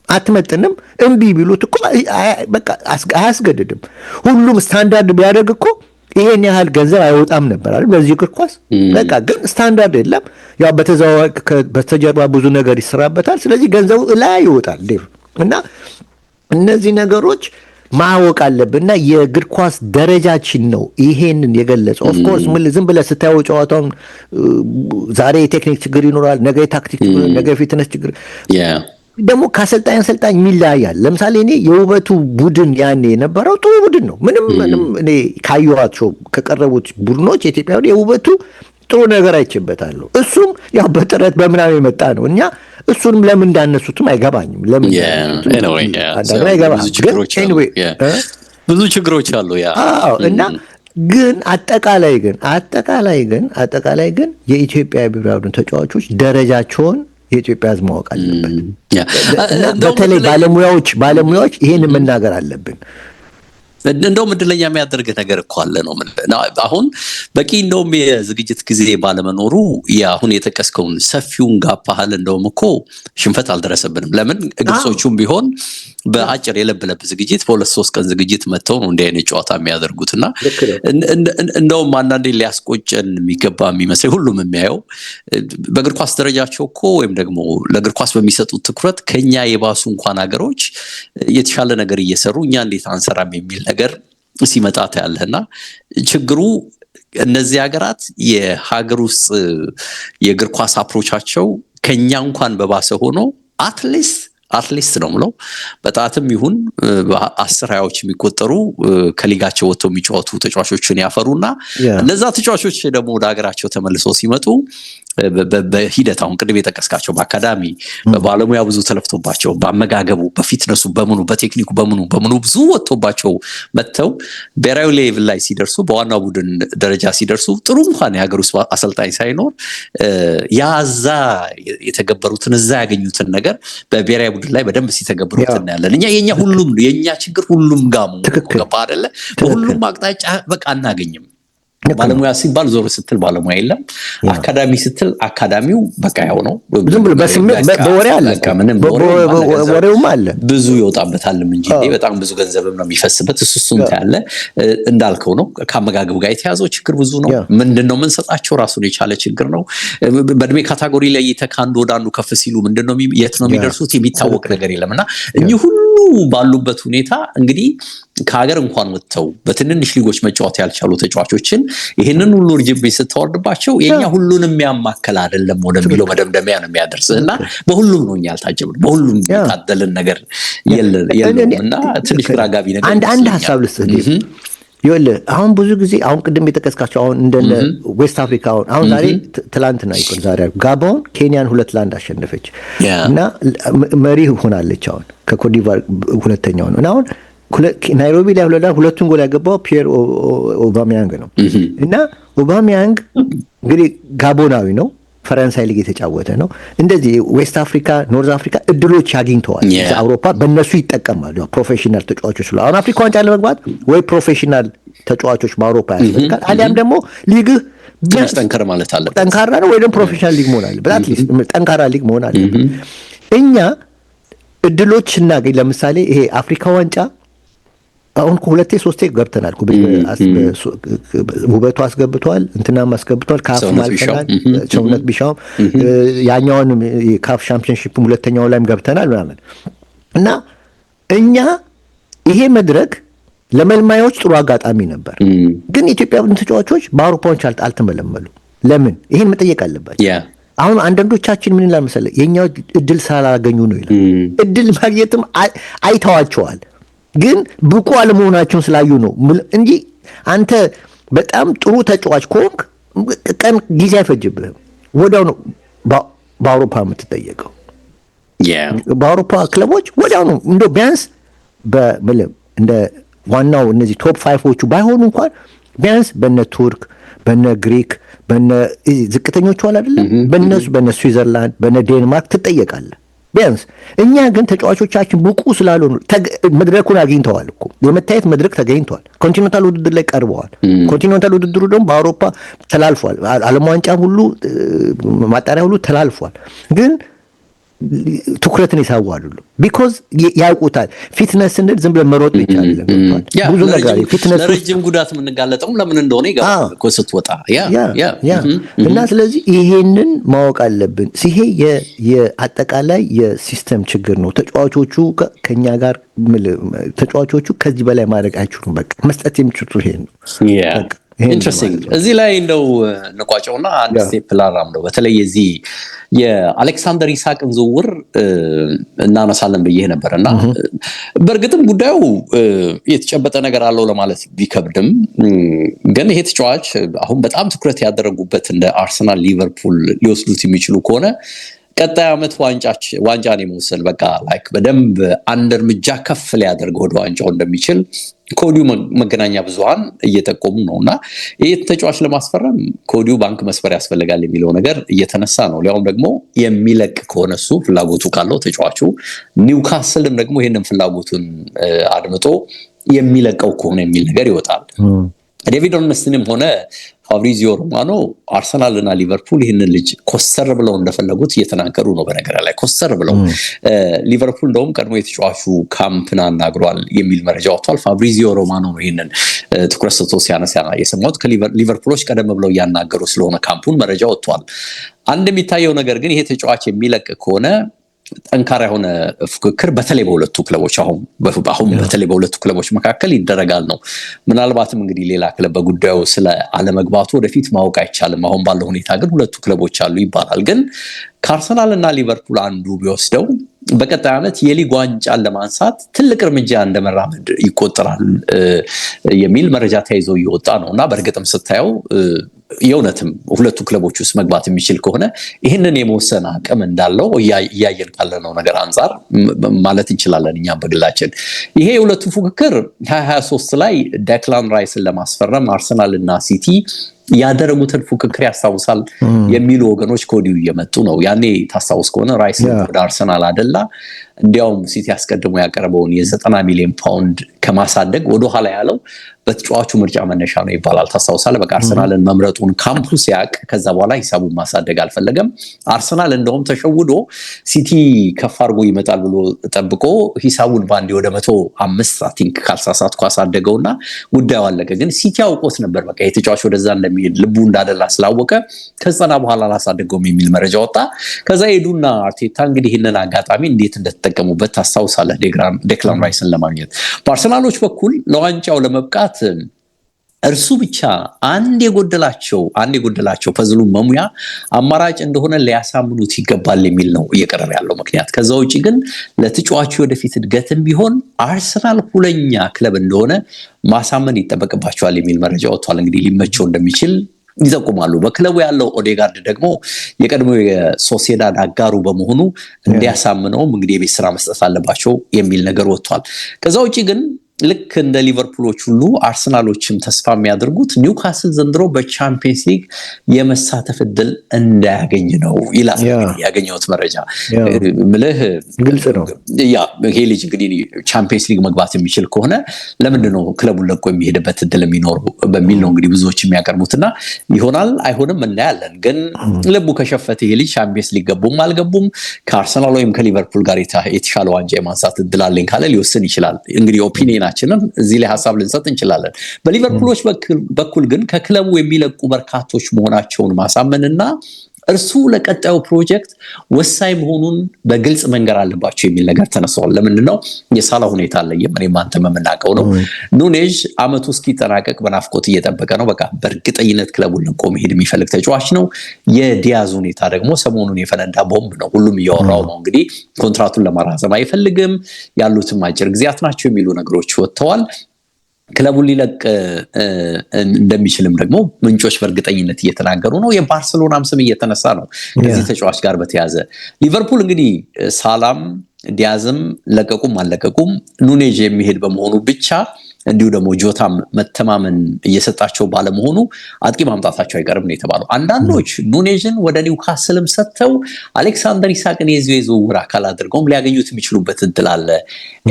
አትመጥንም እምቢ ቢሉት እኮ በቃ አያስገድድም። ሁሉም ስታንዳርድ ቢያደርግ እኮ ይሄን ያህል ገንዘብ አይወጣም ነበር አይደል? በዚህ እግር ኳስ በቃ ግን ስታንዳርድ የለም። ያው በስተጀርባ ብዙ ነገር ይሰራበታል። ስለዚህ ገንዘቡ ላይ ይወጣል እና እነዚህ ነገሮች ማወቅ አለብንና የእግር ኳስ ደረጃችን ነው ይሄንን የገለጸው። ኦፍ ኮርስ ዝም ብለህ ስታየው ጨዋታውን ዛሬ የቴክኒክ ችግር ይኖራል፣ ነገ የታክቲክ ነገ የፊትነስ ችግር ደግሞ ከአሰልጣኝ አሰልጣኝ የሚለያያል። ለምሳሌ እኔ የውበቱ ቡድን ያኔ የነበረው ጥሩ ቡድን ነው። ምንም እኔ ካየኋቸው ከቀረቡት ቡድኖች የኢትዮጵያ የውበቱ ጥሩ ነገር አይቼበታለሁ። እሱም ያው በጥረት በምናምን የመጣ ነው። እኛ እሱንም ለምን እንዳነሱትም አይገባኝም። ለምን ብዙ ችግሮች አሉ። እና ግን አጠቃላይ ግን የኢትዮጵያ ብሔራዊ ቡድን ተጫዋቾች ደረጃቸውን የኢትዮጵያ ሕዝብ ማወቅ አለበት። በተለይ ባለሙያዎች ይሄን መናገር አለብን። እንደውም እድለኛ የሚያደርግ ነገር እኮ አለ ነው አሁን በቂ እንደውም የዝግጅት ጊዜ ባለመኖሩ አሁን የጠቀስከውን ሰፊውን ጋፓሃል እንደውም እኮ ሽንፈት አልደረሰብንም። ለምን ግብጾቹም ቢሆን በአጭር የለብለብ ዝግጅት በ2-3 ቀን ዝግጅት መተው ነው እንዲህ አይነት ጨዋታ የሚያደርጉትና እንደውም አንዳንዴ ሊያስቆጨን የሚገባ የሚመስል ሁሉም የሚያየው በእግር ኳስ ደረጃቸው እኮ ወይም ደግሞ ለእግር ኳስ በሚሰጡት ትኩረት ከኛ የባሱ እንኳን ሀገሮች የተሻለ ነገር እየሰሩ እኛ እንዴት አንሰራም የሚል ነገር ሲመጣ ታያለህና ችግሩ እነዚህ ሀገራት የሀገር ውስጥ የእግር ኳስ አፕሮቻቸው ከኛ እንኳን በባሰ ሆኖ አትሊስት ነው ምለው በጣትም ይሁን በ10-20 የሚቆጠሩ ከሊጋቸው ወጥተው የሚጫወቱ ተጫዋቾችን ያፈሩና እነዛ ተጫዋቾች ደግሞ ወደ ሀገራቸው ተመልሰው ሲመጡ በሂደት አሁን ቅድም የጠቀስካቸው በአካዳሚ በባለሙያ ብዙ ተለፍቶባቸው በአመጋገቡ በፊትነሱ በምኑ በቴክኒኩ በምኑ ብዙ ወጥቶባቸው መተው ብሔራዊ ሌቭል ላይ ሲደርሱ በዋናው ቡድን ደረጃ ሲደርሱ ጥሩ እንኳን የሀገር ውስጥ አሰልጣኝ ሳይኖር ያዛ የተገበሩትን እዛ ያገኙትን ነገር በብሔራዊ ቡድን ላይ በደንብ ሲተገብሩት እናያለን። የኛ ሁሉም የኛ ችግር ሁሉም ጋር ገባ አይደለ? በሁሉም አቅጣጫ በቃ አናገኝም። ባለሙያ ሲባል ዞር ስትል ባለሙያ የለም። አካዳሚ ስትል አካዳሚው በቃ ያው ነው። ዝም ብሎ በወሬ አለ ወሬውም አለ ብዙ ይወጣበታል እንጂ በጣም ብዙ ገንዘብም ነው የሚፈስበት። እሱን ታያለ እንዳልከው ነው። ከአመጋገብ ጋር የተያዘው ችግር ብዙ ነው። ምንድነው የምንሰጣቸው ራሱን የቻለ ችግር ነው። በእድሜ ካታጎሪ ላይ የተካንዱ ወደ አንዱ ከፍ ሲሉ ምንድነው የት ነው የሚደርሱት የሚታወቅ ነገር የለምና እኚህ ሁሉ ባሉበት ሁኔታ እንግዲህ ከሀገር እንኳን ወጥተው በትንንሽ ሊጎች መጫወት ያልቻሉ ተጫዋቾችን ይሄንን ሁሉ እርጅብ ስትወርድባቸው የኛ ሁሉንም ያማከለ አይደለም ወደሚለው መደምደሚያ ነው የሚያደርስና በሁሉም ነው ያልታጀብን በሁሉም ታደለን ነገር የለምና ትንሽ ግራጋቢ ነገር አንድ ሐሳብ ልስጥህ አሁን ብዙ ጊዜ አሁን ቅድም የተከስካቸው አሁን እንደነ ዌስት አፍሪካ አሁን ዛሬ ትላንትና ይቆል ዛሬ ጋቦን ኬንያን 2-1 አሸነፈች እና መሪ ሆናለች። አሁን ከኮትዲቯር ሁለተኛው ነው እና አሁን ናይሮቢ ላይ ሁለቱን ጎል ያገባው ፒየር ኦባሚያንግ ነው እና ኦባሚያንግ እንግዲህ ጋቦናዊ ነው። ፈረንሳይ ሊግ የተጫወተ ነው። እንደዚህ ዌስት አፍሪካ ኖርዝ አፍሪካ እድሎች ያግኝተዋል። አውሮፓ በእነሱ ይጠቀማሉ ፕሮፌሽናል ተጫዋቾች ስለሆነ አሁን አፍሪካ ዋንጫ ለመግባት ወይ ፕሮፌሽናል ተጫዋቾች በአውሮፓ ያስፈልጋል አሊያም ደግሞ ሊግህ ጠንካራ ማለት አለ ጠንካራ ነው ወይ ደግሞ ፕሮፌሽናል ሊግ መሆን አለበት አትሊስት ጠንካራ ሊግ መሆን አለበት። እኛ እድሎች እናገኝ ለምሳሌ ይሄ አፍሪካ ዋንጫ አሁን 2-3 ገብተናል። ውበቱ አስገብቷል እንትናም አስገብቷል ካፍ ማልፈናል ቸውነት ቢሻው ያኛውን ካፍ ሻምፒዮንሺፕ ሁለተኛው ላይም ገብተናል ምናምን እና እኛ ይሄ መድረክ ለመልማዮች ጥሩ አጋጣሚ ነበር። ግን ኢትዮጵያ ተጫዋቾች በአውሮፓ ዋንጫ አልተመለመሉ። ለምን? ይሄን መጠየቅ አለባቸው። አሁን አንዳንዶቻችን ምን ይላል መሰለህ የኛው እድል ስላላገኙ ነው ይላል። እድል ማግኘትም አይተዋቸዋል ግን ብቁ አለመሆናቸውን ስላዩ ነው እንጂ አንተ በጣም ጥሩ ተጫዋች ከሆንክ ቀን ጊዜ አይፈጅብህም። ወዲያው ነው በአውሮፓ የምትጠየቀው። በአውሮፓ ክለቦች ወዲያው ነው እንደው ቢያንስ እንደ ዋናው እነዚህ ቶፕ 5ዎቹ ባይሆኑ እንኳን ቢያንስ በነ ቱርክ በነ ግሪክ በነ ዝቅተኞቹ አለ አይደል በነ ስዊዘርላንድ በነ ዴንማርክ ትጠየቃለህ ቢያንስ። እኛ ግን ተጫዋቾቻችን ብቁ ስላልሆኑ መድረኩን አግኝተዋል እኮ የመታየት መድረክ ተገኝቷል። ኮንቲኔንታል ውድድር ላይ ቀርበዋል። ኮንቲኔንታል ውድድሩ ደግሞ በአውሮፓ ተላልፏል። ዓለም ዋንጫ ሁሉ ማጣሪያ ሁሉ ተላልፏል። ግን ትኩረትን ይሳዋሉ ቢኮዝ ያውቁታል። ፊትነስ ስንል ዝም ብለን መሮጥ ብቻ አይደለም። ብዙ ነገር ፊትነስ ለረጅም ጉዳት የምንጋለጠው ለምን እንደሆነ ይገባል እኮ ስትወጣ እና ስለዚህ ይሄንን ማወቅ አለብን። ይሄ የአጠቃላይ የሲስተም ችግር ነው። ተጫዋቾቹ ከኛ ጋር ተጫዋቾቹ ከዚህ በላይ ማድረግ አይችሉም። በቃ መስጠት የሚችሉት ይሄ ነው። ኢንትረስቲንግ እዚህ ላይ እንደው ንቋጨውና አንድ ስቴፕ ላራምደው በተለይ እዚህ የአሌክሳንደር ኢሳቅን ዝውውር እናነሳለን ብዬ ነበርና በእርግጥም ጉዳዩ የተጨበጠ ነገር አለው ለማለት ቢከብድም ግን ይሄ ተጫዋች አሁን በጣም ትኩረት ያደረጉበት እንደ አርሰናል ሊቨርፑል ሊወስዱት የሚችሉ ከሆነ ቀጣይ ዓመት ዋንጫን የመውሰድ በቃ ላይክ በደንብ አንድ እርምጃ ከፍ ሊያደርግ ወደ ዋንጫው እንደሚችል ኮዲው መገናኛ ብዙሃን እየጠቆሙ ነውና ይሄ ተጫዋች ለማስፈረም ኮዲው ባንክ መስፈር ያስፈልጋል የሚለው ነገር እየተነሳ ነው። ሊያውም ደግሞ የሚለቅ ከሆነ እሱ ፍላጎቱ ካለው ተጫዋቹ ኒውካስልም ደግሞ ይሄንን ፍላጎቱን አድምጦ የሚለቀው ከሆነ የሚል ነገር ይወጣል። ዴቪድ ኦርንስትንም ሆነ ፋብሪዚዮ ሮማኖ አርሰናል እና ሊቨርፑል ይህንን ልጅ ኮስተር ብለው እንደፈለጉት እየተናገሩ ነው። በነገር ላይ ኮስተር ብለው ሊቨርፑል እንደውም ቀድሞ የተጫዋቹ ካምፕን አናግሯል የሚል መረጃ ወጥቷል። ፋብሪዚዮ ሮማኖ ነው ይህንን ትኩረት ሰጥቶ ሲያነሳ የሰማሁት። ከሊቨርፑሎች ቀደም ብለው እያናገሩ ስለሆነ ካምፑን መረጃ ወጥቷል። አንድ የሚታየው ነገር ግን ይሄ ተጫዋች የሚለቅ ከሆነ ጠንካራ የሆነ ፍክክር በተለይ በሁለቱ ክለቦች አሁን በተለይ በሁለቱ ክለቦች መካከል ይደረጋል ነው። ምናልባትም እንግዲህ ሌላ ክለብ በጉዳዩ ስለ አለመግባቱ ወደፊት ማወቅ አይቻልም። አሁን ባለው ሁኔታ ግን ሁለቱ ክለቦች አሉ ይባላል። ግን ከአርሰናል እና ሊቨርፑል አንዱ ቢወስደው በቀጣይ ዓመት የሊግ ዋንጫን ለማንሳት ትልቅ እርምጃ እንደመራመድ ይቆጠራል የሚል መረጃ ተይዞ እየወጣ ነው እና በእርግጥም ስታየው የእውነትም ሁለቱ ክለቦች ውስጥ መግባት የሚችል ከሆነ ይህንን የመወሰን አቅም እንዳለው እያየን ካለነው ነገር አንጻር ማለት እንችላለን እኛም በግላችን። ይሄ የሁለቱ ፉክክር 2023 ላይ ዴክላን ራይስን ለማስፈረም አርሰናል እና ሲቲ ያደረጉትን ፉክክር ያስታውሳል የሚሉ ወገኖች ከወዲሁ እየመጡ ነው። ያኔ ታስታውስ ከሆነ ራይስ ወደ አርሰናል አደላ። እንዲያውም ሲቲ ያስቀድሞ ያቀረበውን የ90 ሚሊዮን ፓውንድ ከማሳደግ ወደ ኋላ ያለው በተጫዋቹ ምርጫ መነሻ ነው ይባላል። ታስታውሳለህ? በቃ አርሰናልን መምረጡን ካምፑ ሲያቅ ከዛ በኋላ ሂሳቡን ማሳደግ አልፈለገም። አርሰናል እንደውም ተሸውዶ ሲቲ ከፍ አድርጎ ይመጣል ብሎ ጠብቆ ሂሳቡን ባንዴ ወደ 105 አይ ቲንክ ካልሳሳትኩ አሳደገውና ጉዳዩ አለቀ። ግን ሲቲ አውቆት ነበር በቃ የተጫዋች ወደዛ እንደሚሄድ ልቡ እንዳደላ ስላወቀ ከዛና በኋላ አላሳደገውም የሚል መረጃ ወጣ። ከዛ ሄዱና አርቴታ እንግዲህ ይህንን አጋጣሚ እንዴት እንደተጠቀሙበት ታስታውሳለህ? ዴክላን ራይስን ለማግኘት በአርሰናሎች በኩል ለዋንጫው ለመብቃት እርሱ ብቻ አንድ የጎደላቸው ፐዝሉን መሙያ አማራጭ እንደሆነ ሊያሳምኑት ይገባል የሚል ነው እየቀረበ ያለው ምክንያት። ከዛ ውጪ ግን ለተጫዋቹ ወደፊት እድገትም ቢሆን አርሰናል ሁለኛ ክለብ እንደሆነ ማሳመን ይጠበቅባቸዋል የሚል መረጃ ወጥቷል። እንግዲህ ሊመቸው እንደሚችል ይጠቁማሉ። በክለቡ ያለው ኦዴጋርድ ደግሞ የቀድሞ የሶሲዳድ አጋሩ በመሆኑ እንዲያሳምነውም እንግዲህ የቤት ስራ መስጠት አለባቸው የሚል ነገር ወጥቷል። ከዛ ውጪ ግን ልክ እንደ ሊቨርፑሎች ሁሉ አርሰናሎችም ተስፋ የሚያደርጉት ኒውካስል ዘንድሮ በቻምፒየንስ ሊግ የመሳተፍ እድል እንዳያገኝ ነው ይላል ያገኘሁት መረጃ። ምልህ ግልጽ ነው። ይሄ ልጅ እንግዲህ ቻምፒየንስ ሊግ መግባት የሚችል ከሆነ ለምንድን ነው ክለቡን ለቆ የሚሄድበት እድል የሚኖረው በሚል ነው እንግዲህ ብዙዎች የሚያቀርቡትና ይሆናል አይሆንም እናያለን። ግን ልቡ ከሸፈተ ይሄ ልጅ ቻምፒየንስ ሊግ ገቡም አልገቡም ከአርሰናል ወይም ከሊቨርፑል ጋር የተሻለ ዋንጫ የማንሳት እድል አለኝ ካለ ሊወስን ይችላል። እንግዲህ ኦፒኒየን እዚህ ላይ ሐሳብ ልንሰጥ እንችላለን። በሊቨርፑሎች በኩል ግን ከክለቡ የሚለቁ በርካቶች መሆናቸውን ማሳመንና እርሱ ለቀጣዩ ፕሮጀክት ወሳኝ መሆኑን በግልጽ መንገር አለባቸው የሚል ነገር ተነስቷል። ለምንድነው? የሳላ ሁኔታ አለየም እኔም አንተም የምናውቀው ነው። ኑኔዥ አመቱ እስኪጠናቀቅ በናፍቆት እየጠበቀ ነው። በቃ በእርግጠኝነት ክለቡን ለቆ መሄድ የሚፈልግ ተጫዋች ነው። የዲያዝ ሁኔታ ደግሞ ሰሞኑን የፈነዳ ቦምብ ነው። ሁሉም እያወራው ነው። እንግዲህ ኮንትራቱን ለማራዘም አይፈልግም፣ ያሉትም አጭር ጊዜያት ናቸው የሚሉ ነገሮች ወጥተዋል። ክለቡን ሊለቅ እንደሚችልም ደግሞ ምንጮች በእርግጠኝነት እየተናገሩ ነው። የባርሴሎናም ስም እየተነሳ ነው ከዚህ ተጫዋች ጋር በተያዘ። ሊቨርፑል እንግዲህ ሳላም ዲያዝም ለቀቁም አለቀቁም ኑኔዥ የሚሄድ በመሆኑ ብቻ እንዲሁ ደግሞ ጆታም መተማመን እየሰጣቸው ባለመሆኑ አጥቂ ማምጣታቸው አይቀርም ነው የተባለው። አንዳንዶች ኑኔዥን ወደ ኒውካስልም ሰጥተው አሌክሳንደር ኢሳቅን የዝውውር አካል አድርገውም ሊያገኙት የሚችሉበት እድል አለ።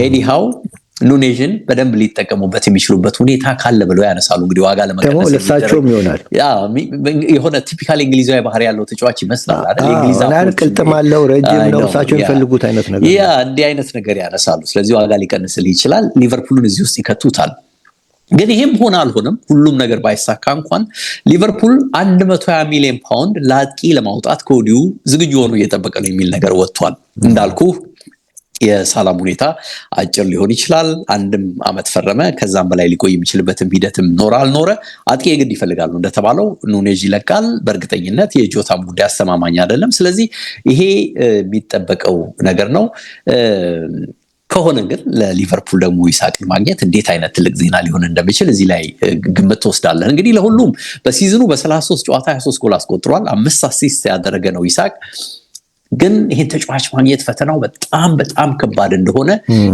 ኤኒሃው ኑኔዥን በደንብ ሊጠቀሙበት የሚችሉበት ሁኔታ ካለ ብለው ያነሳሉ። እንግዲህ ዋጋ ለመቀነስ ለሳቸውም ይሆናል። የሆነ ቲፒካል እንግሊዛዊ ባህሪ ያለው ተጫዋች ይመስላል አይደል? እንግሊዛዊ ቅልጥም አለው፣ ረጅም ነው፣ እሳቸው የሚፈልጉት አይነት ነገር እንዲህ አይነት ነገር ያነሳሉ። ስለዚህ ዋጋ ሊቀንስል ይችላል። ሊቨርፑልን እዚህ ውስጥ ይከቱታል። ግን ይሄም ሆነ አልሆነም ሁሉም ነገር ባይሳካ እንኳን ሊቨርፑል 120 ሚሊዮን ፓውንድ ለአጥቂ ለማውጣት ከወዲሁ ዝግጁ ሆኖ እየጠበቀ ነው የሚል ነገር ወጥቷል። እንዳልኩ የሳላም ሁኔታ አጭር ሊሆን ይችላል። አንድም አመት ፈረመ፣ ከዛም በላይ ሊቆይ የሚችልበትም ሂደትም ኖረ አልኖረ አጥቂ የግድ ይፈልጋሉ። እንደተባለው ኑኔዥ ይለቃል በእርግጠኝነት። የጆታም ጉዳይ አስተማማኝ አይደለም። ስለዚህ ይሄ የሚጠበቀው ነገር ነው። ከሆነ ግን ለሊቨርፑል ደግሞ ኢሳቅን ማግኘት እንዴት አይነት ትልቅ ዜና ሊሆን እንደሚችል እዚህ ላይ ግምት ትወስዳለህ። እንግዲህ ለሁሉም በሲዝኑ በ33 ጨዋታ 23 ጎል አስቆጥሯል። 5 አሲስት ያደረገ ነው ኢሳቅ። ግን ይሄን ተጫዋች ማግኘት ፈተናው በጣም በጣም ከባድ እንደሆነ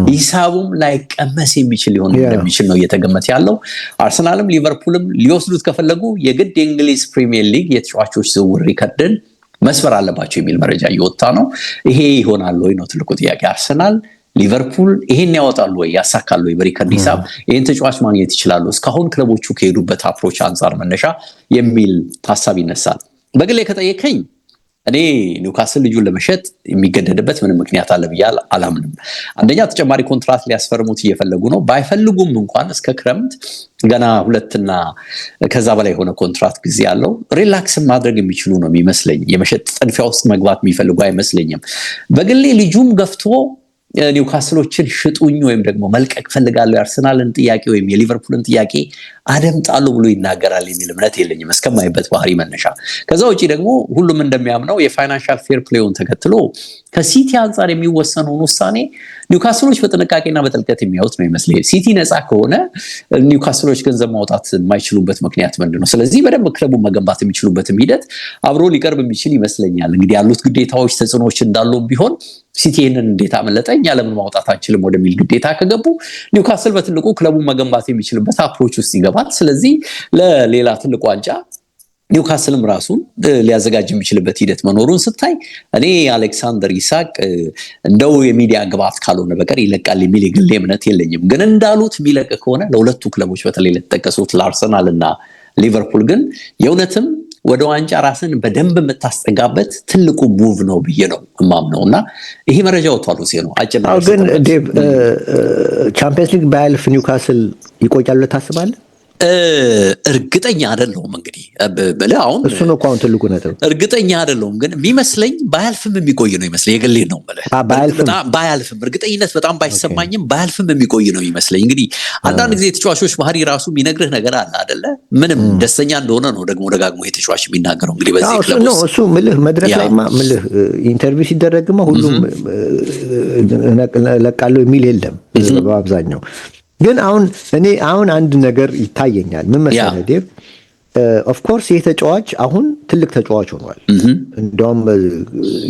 ሂሳቡም ላይ ቀመስ የሚችል ሊሆን እንደሚችል ነው እየተገመተ ያለው። አርሰናልም ሊቨርፑልም ሊወስዱት ከፈለጉ የግድ የእንግሊዝ ፕሪሚየር ሊግ የተጫዋቾች ዝውውር ሪከርድን መስበር አለባቸው የሚል መረጃ እየወጣ ነው። ይሄ ይሆናል ወይ ነው ትልቁ ጥያቄ። አርሰናል ሊቨርፑል ይሄን ያወጣሉ ወይ ያሳካሉ ወይ በሪከርድ ሂሳብ ይሄን ተጫዋች ማግኘት ይችላሉ እስካሁን ክለቦቹ ከሄዱበት አፕሮች አንፃር መነሻ የሚል ሐሳብ ይነሳል። በግሌ ከጠየቀኝ እኔ ኒውካስል ልጁን ለመሸጥ የሚገደድበት ምንም ምክንያት አለ ብዬ አላምንም። አንደኛ ተጨማሪ ኮንትራት ሊያስፈርሙት እየፈለጉ ነው። ባይፈልጉም እንኳን እስከ ክረምት ገና 2 እና ከዛ በላይ የሆነ ኮንትራት ጊዜ ያለው ሪላክስ ማድረግ የሚችሉ ነው የሚመስለኝ። የመሸጥ ጥድፊያ ውስጥ መግባት የሚፈልጉ አይመስለኝም። በግሌ ልጁም ገፍቶ ኒውካስሎችን ሽጡኝ ወይም ደግሞ መልቀቅ ፈልጋለሁ የአርሰናልን ጥያቄ ወይም የሊቨርፑልን ጥያቄ አደምጣለሁ ብሎ ይናገራል የሚል እምነት የለኝም እስከማይበት ባህሪ መነሻ። ከዛ ውጪ ደግሞ ሁሉም እንደሚያምነው የፋይናንሻል ፌር ፕሌውን ተከትሎ ከሲቲ አንፃር የሚወሰነውን ውሳኔ ኒውካስሎች በጥንቃቄና በጥልቀት የሚያዩት ነው ይመስለኝ። ሲቲ ነፃ ከሆነ ኒውካስሎች ገንዘብ ማውጣት የማይችሉበት ምክንያት ምንድነው? ስለዚህ በደንብ ክለቡን መገንባት የሚችሉበትም ሂደት አብሮ ሊቀርብ የሚችል ይመስለኛል። እንግዲህ ያሉት ግዴታዎች ተጽዕኖዎች እንዳሉም ቢሆን ሲቲ ይሄንን እንዴት አመለጠ እኛ ለምን ማውጣት አንችልም ወደሚል ግዴታ ከገቡ ኒውካስል በትልቁ ክለቡን መገንባት የሚችልበት አፕሮች ውስጥ ይገባል። ስለዚህ ለሌላ ትልቁ ዋንጫ ኒውካስልም ራሱን ሊያዘጋጅ የሚችልበት ሂደት መኖሩን ስታይ እኔ አሌክሳንደር ኢሳቅ እንደው የሚዲያ ግብዓት ካልሆነ በቀር ይለቃል የሚል የግል እምነት የለኝም። ግን እንዳሉት የሚለቅ ከሆነ ለሁለቱ ክለቦች በተለይ ለተጠቀሱት ለአርሰናል እና ሊቨርፑል ግን የእውነትም ወደ ዋንጫ ራስን በደንብ የምታስጠጋበት ትልቁ ሙቭ ነው ብዬ ነው እማምነው እና ይሄ መረጃ ወጥቷል ነው አጭና ግን ዴቭ ቻምፒየንስ ሊግ ባያልፍ ኒውካስል ይቆያሉ ታስባለህ? እርግጠኛ አይደለሁም። እንግዲህ አሁን እሱ ነው ቋን ትልቁ ነጥብ። እርግጠኛ አይደለሁም ግን የሚመስለኝ ባያልፍም የሚቆይ ነው ይመስለኝ። የግሌ ነው ማለት ባያልፍም እርግጠኝነት በጣም ባይሰማኝም ባያልፍም የሚቆይ ነው ይመስለኝ። እንግዲህ አንዳንድ ጊዜ የተጫዋቾች ባህሪ ራሱ የሚነግርህ ነገር አለ አይደለ? ምንም ደስተኛ እንደሆነ ነው ደግሞ ደጋግሞ የተጫዋች የሚናገረው። እንግዲህ በዚህ ክለብ ውስጥ እሱ ምልህ መድረክ ላይማ ምልህ ኢንተርቪው ሲደረግማ ሁሉም ለቃለው የሚል የለም በአብዛኛው። ግን አሁን አንድ ነገር ይታየኛል። ምን መሰለህ ዴቭ፣ ኦፍ ኮርስ ይሄ ተጫዋች አሁን ትልቅ ተጫዋች ሆኗል። እንደውም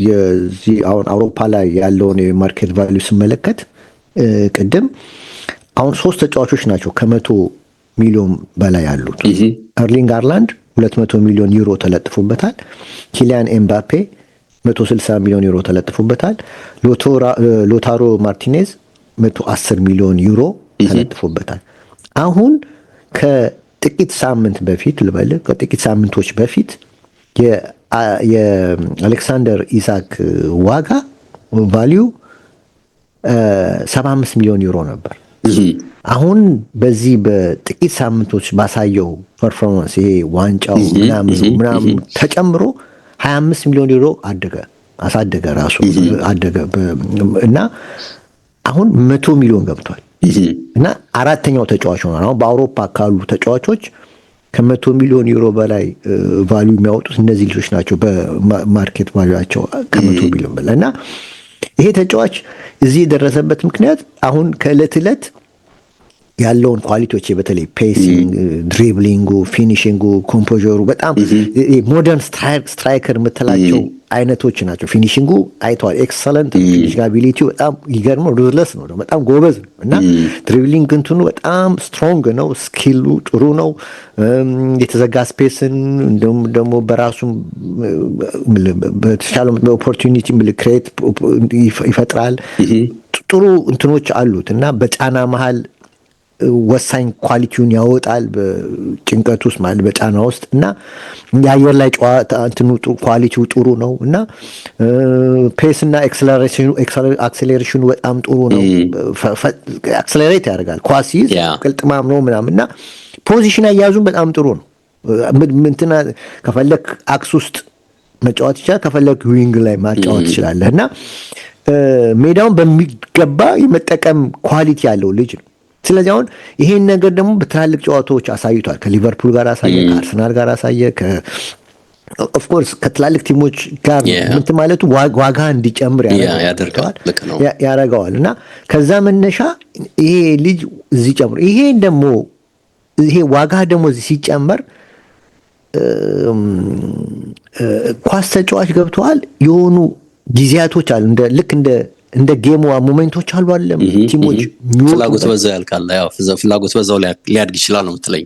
የዚህ አሁን አውሮፓ ላይ ያለውን የማርኬት ቫልዩ ስመለከት ቅድም አሁን 3 ተጫዋቾች ናቸው ከ100 ሚሊዮን በላይ ያሉት። ኤርሊንግ ሃላንድ 200 ሚሊዮን ዩሮ ተለጥፎበታል። ኪሊያን ኤምባፔ 160 ሚሊዮን ዩሮ ተለጥፎበታል። ሎታሮ ማርቲኔዝ 110 ሚሊዮን ዩሮ ተለጥፎበታል። አሁን ከጥቂት ሳምንቶች በፊት የአሌክሳንደር ኢሳክ ዋጋ ቫልዩ 75 ሚሊዮን ዩሮ ነበር። አሁን በዚህ በጥቂት ሳምንቶች ባሳየው ፐርፎርማንስ ይሄ ዋንጫው ምናምን ተጨምሮ 25 ሚሊዮን ዩሮ አሳደገ ራሱ አደገ እና አሁን 100 ሚሊዮን ገብቷል እና 4ኛው ተጫዋች ሆኗል። አሁን በአውሮፓ ካሉ ተጫዋቾች ከ100 ሚሊዮን ዩሮ በላይ ቫልዩ የሚያወጡት እነዚህ ልጆች ናቸው። በማርኬት ቫልዩአቸው ከ100 ሚሊዮን በላይ እና ይሄ ተጫዋች እዚህ የደረሰበት ምክንያት አሁን ከዕለት ዕለት ያለውን ኳሊቲዎች በተለይ ፔሲንግ፣ ድሪብሊንጉ፣ ፊኒሺንጉ፣ ኮምፖዘሩ በጣም ሞደርን ስትራይከር የምትላቸው አይነቶች ናቸው። ፊኒሺንጉ አይተዋል። ኤክሰለንት ፊኒሺንግ አቢሊቲው በጣም ይገርመው ሩዝለስ ነው። በጣም ጎበዝ ነው እና ድሪብሊንግ እንትኑ በጣም ስትሮንግ ነው። ስኪሉ ጥሩ ነው። የተዘጋ ስፔስን እንደውም ደግሞ በራሱም በተሻለ ኦፖርቹኒቲ ክሬት ይፈጥራል። ጥሩ እንትኖች አሉት እና በጫና መሃል ወሳኝ ኳሊቲውን ያወጣል። በጭንቀት ውስጥ ማለት በጫና ውስጥ እና የአየር ላይ ጨዋታ እንትኑ ኳሊቲው ጥሩ ነው እና ፔስ እና አክሰሌሬሽኑ በጣም ጥሩ ነው። አክሰሌሬት ያደርጋል። ኳስ ይዝ ቅልጥማም ነው ምናምን እና ፖዚሽን አያያዙን በጣም ጥሩ ነው። እንትና ከፈለክ አክስ ውስጥ መጫወት ይችላል፣ ከፈለክ ዊንግ ላይ ማጫወት ትችላለህ እና ሜዳውን በሚገባ የመጠቀም ኳሊቲ ያለው ልጅ ነው። ስለዚህ አሁን ይሄን ነገር ደግሞ በትላልቅ ጨዋታዎች አሳይቷል። ከሊቨርፑል ጋር አሳየ፣ ከአርሰናል ጋር አሳየ፣ ኦፍ ኮርስ ከትላልቅ ቲሞች ጋር እንትን ማለቱ ዋጋ እንዲጨምር ያደርገዋል እና ከዛ መነሻ ይሄ ልጅ እዚህ ጨምሮ ይሄ ዋጋ ደግሞ እዚህ ሲጨመር ኳስ ተጫዋች ገብተዋል የሆኑ ጊዜያቶች አሉ ልክ እንደ ጌሙ ሞሜንቶች አሉ አይደለም። ቲሞች ፍላጎት በዛው ያልካል። ያው ፍላጎት በዛው ሊያድግ ይችላል ነው የምትለኝ?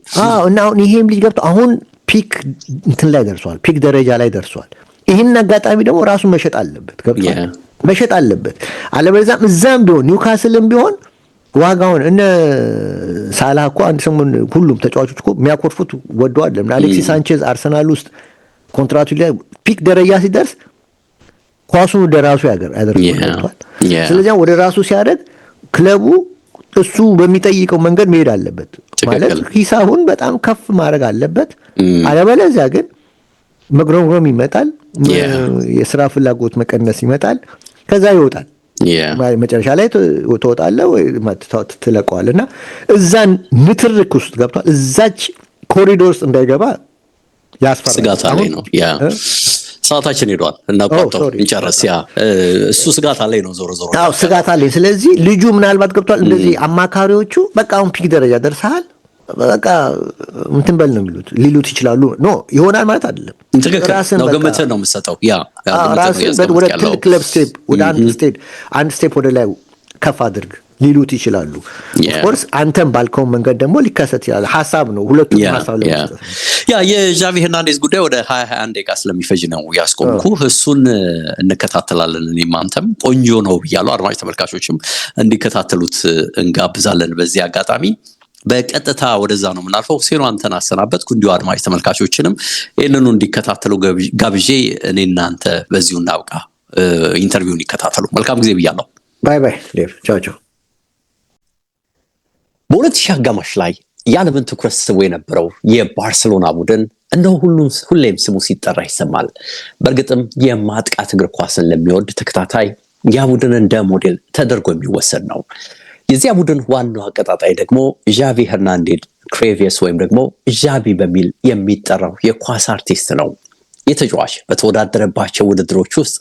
እና አሁን ይሄም ልጅ ገብቶ አሁን ፒክ እንትን ላይ ደርሷል፣ ፒክ ደረጃ ላይ ደርሷል። ይህን አጋጣሚ ደግሞ ራሱ መሸጥ አለበት። ገብቷል። መሸጥ አለበት። አለበለዚያም እዛም ቢሆን ኒውካስልም ቢሆን ዋጋውን እነ ሳላህ እኮ አንድ ሰሞን ሁሉም ተጫዋቾች እኮ የሚያኮርፉት ወደው አይደለም። አሌክሲስ ሳንቼዝ አርሰናል ውስጥ ኮንትራቱ ላይ ፒክ ደረጃ ሲደርስ ኳሱን ወደ ራሱ ያደርጋል። ስለዚህ ወደ ራሱ ሲያደርግ ክለቡ እሱ በሚጠይቀው መንገድ መሄድ አለበት ማለት ሂሳቡን በጣም ከፍ ማድረግ አለበት። አለበለዚያ ግን መግረምገም ይመጣል፣ የስራ ፍላጎት መቀነስ ይመጣል፣ ከዛ ይወጣል። መጨረሻ ላይ ትወጣለህ ወይ ትለቀዋለህ እና እዛን ንትርክ ውስጥ ገብቷል። እዛች ኮሪዶር ውስጥ እንዳይገባ ያስፈራል። ስጋት አለኝ ነው። ሰዓታችን ሄዷል እና ቋጣው እንጨርስ። እሱ ስጋት አለኝ ነው። ዞሮ ስጋት አለኝ። ስለዚህ ልጁ ምናልባት ገብቷል። እንደዚህ አማካሪዎቹ በቃ አሁን ፒክ ደረጃ ደርሰሃል በቃ እንትን በል ነው ሊሉት ይችላሉ። ኖ ይሆናል ማለት አይደለም። ራስን ነው ግምትህን ነው የምትሰጠው። ራስን ወደ ትልቅ ክለብ ስቴፕ ወደ አንድ ስቴፕ ወደ ላይ ከፍ አድርግ ሊሉት ይችላሉ። ኦፍኮርስ አንተም ባልከው መንገድ ደግሞ ሊከሰት ይችላል። ሀሳብ ነው ሁለቱም ሀሳብ ለመስጠት የዣቪ ሄርናንዴዝ ጉዳይ ወደ 21 ደቂቃ ስለሚፈጅ ነው ያስቆምኩ። እሱን እንከታተላለን። እኔም አንተም ቆንጆ ነው ብያለሁ። አድማጭ ተመልካቾችም እንዲከታተሉት እንጋብዛለን። በዚህ አጋጣሚ በቀጥታ ወደዛ ነው የምናልፈው። ሴኖ አንተን አሰናበትኩ። እንዲሁ አድማጭ ተመልካቾችንም ይህንኑ እንዲከታተሉ ጋብዤ እኔ እናንተ በዚሁ እናብቃ። ኢንተርቪውን ይከታተሉ። መልካም ጊዜ ብያለሁ። ባይ ባይ ሌቭ ቻው ቻው። በ2000 አጋማሽ ላይ የዓለምን ትኩረት ስቦ የነበረው የባርሴሎና ቡድን እንደው ሁሌም ስሙ ሲጠራ ይሰማል። በእርግጥም የማጥቃት እግር ኳስን ለሚወድ ተከታታይ ያ ቡድን እንደ ሞዴል ተደርጎ የሚወሰድ ነው። የዚያ ቡድን ዋናው አቀጣጣይ ደግሞ ዣቪ ሄርናንዴዝ ክሬቪየስ ወይም ደግሞ ዣቪ በሚል የሚጠራው የኳስ አርቲስት ነው። የተጫዋች በተወዳደረባቸው ውድድሮች ውስጥ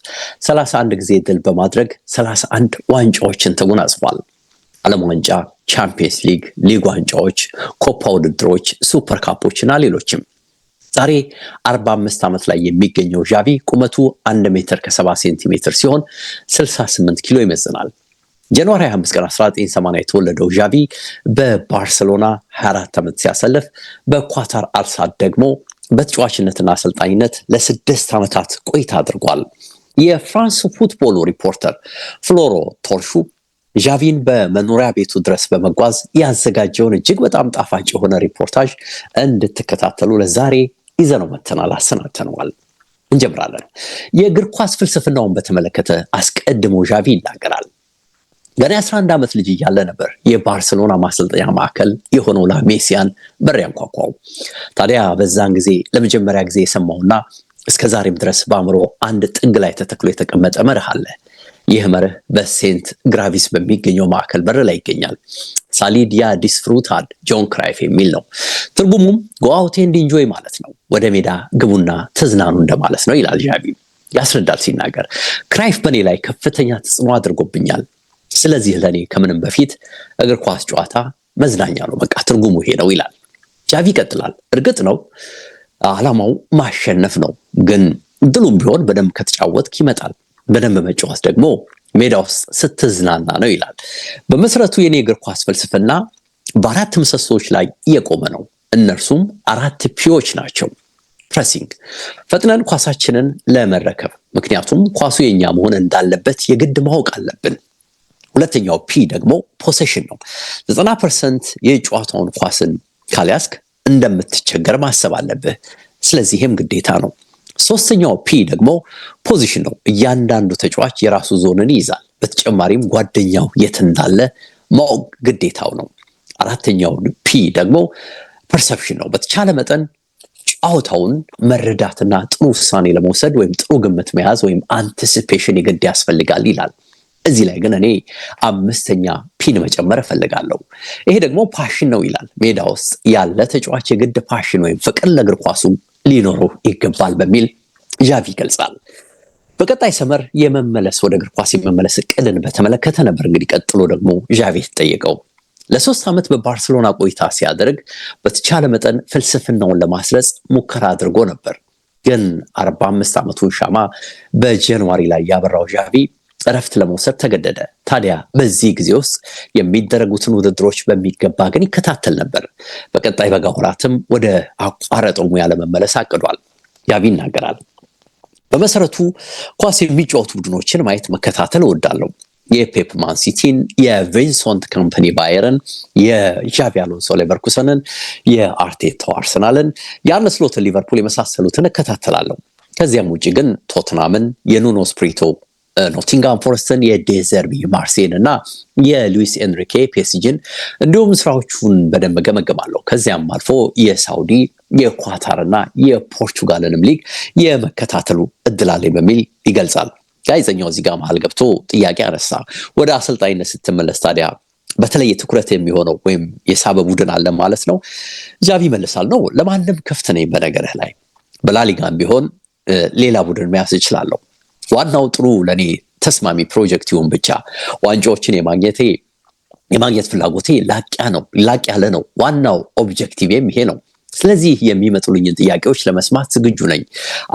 31 ጊዜ ድል በማድረግ 31 ዋንጫዎችን ተጎናጽፏል። ዓለም ዋንጫ፣ ቻምፒየንስ ሊግ፣ ሊግ ዋንጫዎች፣ ኮፓ ውድድሮች፣ ሱፐር ካፖችና ሌሎችም። ዛሬ 45 ዓመት ላይ የሚገኘው ዣቪ ቁመቱ 1 ሜትር ከ70 ሴንቲሜትር ሲሆን 68 ኪሎ ይመዝናል። ጃንዋሪ 25 ቀን 1980 የተወለደው ዣቪ በባርሴሎና 24 ዓመት ሲያሳልፍ በኳታር አልሳድ ደግሞ በተጫዋችነትና አሰልጣኝነት ለ6 ዓመታት ቆይታ አድርጓል። የፍራንስ ፉትቦል ሪፖርተር ፍሎሮ ቶርሹ ዣቪን በመኖሪያ ቤቱ ድረስ በመጓዝ ያዘጋጀውን እጅግ በጣም ጣፋጭ የሆነ ሪፖርታጅ እንድትከታተሉ ለዛሬ ይዘነው መተናል፣ አሰናድተነዋል። እንጀምራለን። የእግር ኳስ ፍልስፍናውን በተመለከተ አስቀድሞ ዣቪ ይናገራል። ገና 11 ዓመት ልጅ እያለ ነበር የባርሴሎና ማሰልጠኛ ማዕከል የሆነው ላሜሲያን በር ያንኳኳው። ታዲያ በዛን ጊዜ ለመጀመሪያ ጊዜ የሰማውና እስከዛሬም ድረስ በአእምሮ አንድ ጥግ ላይ ተተክሎ የተቀመጠ መርህ አለ። ይህ መርህ በሴንት ግራቪስ በሚገኘው ማዕከል በር ላይ ይገኛል። ሳሊድ ያ ዲስፍሩታድ ጆን ክራይፍ የሚል ነው። ትርጉሙም ጎ አውት ኤንድ ኢንጆይ ማለት ነው። ወደ ሜዳ ግቡና ተዝናኑ እንደማለት ነው ይላል ዣቪ። ያስረዳል ሲናገር፣ ክራይፍ በኔ ላይ ከፍተኛ ተጽዕኖ አድርጎብኛል። ስለዚህ ለኔ ከምንም በፊት እግር ኳስ ጨዋታ መዝናኛ ነው፣ በቃ ትርጉሙ ይሄ ነው ይላል። ዣቪ ይቀጥላል። እርግጥ ነው ዓላማው ማሸነፍ ነው፣ ግን ድሉም ቢሆን በደንብ ከተጫወትክ ይመጣል። በደንብ መጫወት ደግሞ ሜዳ ውስጥ ስትዝናና ነው ይላል። በመሰረቱ የኔ እግር ኳስ ፍልስፍና በአራት ምሰሶች ላይ የቆመ ነው። እነርሱም 4 ፒዎች ናቸው። ፕሬሲንግ፣ ፈጥነን ኳሳችንን ለመረከብ፣ ምክንያቱም ኳሱ የኛ መሆን እንዳለበት የግድ ማወቅ አለብን። ሁለተኛው ፒ ደግሞ ፖሴሽን ነው። 90% የጨዋታውን ኳስን ካልያዝክ እንደምትቸገር ማሰብ አለብህ። ስለዚህም ግዴታ ነው። ሶስተኛው ፒ ደግሞ ፖዚሽን ነው። እያንዳንዱ ተጫዋች የራሱ ዞንን ይይዛል። በተጨማሪም ጓደኛው የት እንዳለ ማወቅ ግዴታው ነው። አራተኛው ፒ ደግሞ ፐርሰፕሽን ነው። በተቻለ መጠን ጨዋታውን መረዳትና ጥሩ ውሳኔ ለመውሰድ ወይም ጥሩ ግምት መያዝ ወይም አንቲሲፔሽን የግድ ያስፈልጋል ይላል። እዚህ ላይ ግን እኔ 5ኛ ፒን መጨመር እፈልጋለሁ። ይሄ ደግሞ ፓሽን ነው ይላል። ሜዳ ውስጥ ያለ ተጫዋች የግድ ፓሽን ወይም ፍቅር ለእግር ኳሱ ሊኖረው ይገባል በሚል ዣቪ ይገልጻል። በቀጣይ ሰመር የመመለስ ወደ እግር ኳስ የመመለስ እቅድን በተመለከተ ነበር እንግዲህ ቀጥሎ ደግሞ ዣቪ ተጠየቀው። ለ3 ዓመት በባርሴሎና ቆይታ ሲያደርግ በተቻለ መጠን ፍልስፍናውን ለማስረጽ ሙከራ አድርጎ ነበር። ግን 45 ዓመቱን ሻማ በጃንዋሪ ላይ ያበራው ዣቪ እረፍት ለመውሰድ ተገደደ። ታዲያ በዚህ ጊዜ ውስጥ የሚደረጉትን ውድድሮች በሚገባ ግን ይከታተል ነበር። በቀጣይ በጋ ወራትም ወደ አቋረጠው ሙያ ለመመለስ አቅዷል። ዣቪ ይናገራል። በመሰረቱ ኳስ የሚጫወቱ ቡድኖችን ማየት መከታተል እወዳለሁ። የፔፕ ማን ሲቲን፣ የቪንሰንት ኮምፓኒ ባየርን፣ የዣቪ አሎንሶ ሌቨርኩሰንን፣ የአርቴታው አርሰናልን፣ የአርነ ስሎት ሊቨርፑል የመሳሰሉትን እከታተላለሁ። ከዚያም ውጭ ግን ቶትናምን፣ የኑኖ ስፕሪቶ ኖቲንጋም ፎረስትን፣ የዴዘርቢ ማርሴይን እና የሉዊስ ኤንሪኬ ፒኤስጂን እንዲሁም ስራዎቹን በደንብ ገመገማለሁ። ከዚያም አልፎ የሳውዲ የኳታርና የፖርቹጋልንም ሊግ የመከታተሉ እድል አለኝ በሚል ይገልጻል። ጋዜጠኛው እዚህ ጋር መሀል ገብቶ ጥያቄ አነሳ። ወደ አሰልጣኝነት ስትመለስ ታዲያ በተለየ ትኩረት የሚሆነው ወይም የሳበ ቡድን አለ ማለት ነው? ጃቪ ይመልሳል። ነው ለማንም ክፍት ነኝ። በነገርህ ላይ በላሊጋም ቢሆን ሌላ ቡድን መያዝ እችላለሁ። ዋናው ጥሩ ለኔ ተስማሚ ፕሮጀክት ይሁን ብቻ። ዋንጫዎችን የማግኘት ፍላጎቴ ላቅ ያለ ነው። ዋናው ኦብጀክቲቭም ይሄ ነው። ስለዚህ የሚመጡልኝን ጥያቄዎች ለመስማት ዝግጁ ነኝ።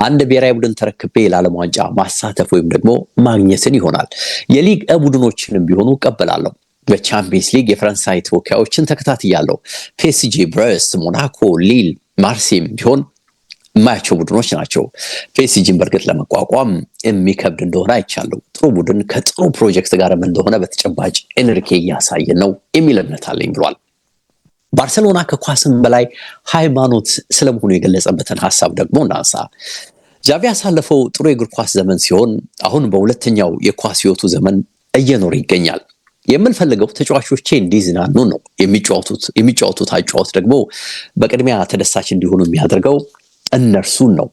አንድ ብሔራዊ ቡድን ተረክቤ ለዓለም ዋንጫ ማሳተፍ ወይም ደግሞ ማግኘትን ይሆናል። የሊግ ቡድኖችንም ቢሆኑ እቀበላለሁ። በቻምፒየንስ ሊግ የፈረንሳይ ተወካዮችን ተከታትያለሁ። ፒኤስጂ፣ ብረስት፣ ሞናኮ፣ ሊል፣ ማርሴይም ቢሆን የማያቸው ቡድኖች ናቸው። ፒኤስጂን በእርግጥ ለመቋቋም የሚከብድ እንደሆነ አይቻለሁ። ጥሩ ቡድን ከጥሩ ፕሮጀክት ጋርም እንደሆነ በተጨባጭ ኤንሪኬ እያሳየን ነው የሚል እምነት አለኝ ብሏል። ባርሴሎና ከኳስም በላይ ሃይማኖት ስለመሆኑ የገለጸበትን ሀሳብ ደግሞ እናንሳ። ጃቪ ያሳለፈው ጥሩ የእግር ኳስ ዘመን ሲሆን አሁን በሁለተኛው የኳስ ህይወቱ ዘመን እየኖረ ይገኛል። የምንፈልገው ተጫዋቾቼ እንዲዝናኑ ነው። የሚጫወቱት አጫወት ደግሞ በቅድሚያ ተደሳች እንዲሆኑ የሚያደርገው እነርሱን ነው።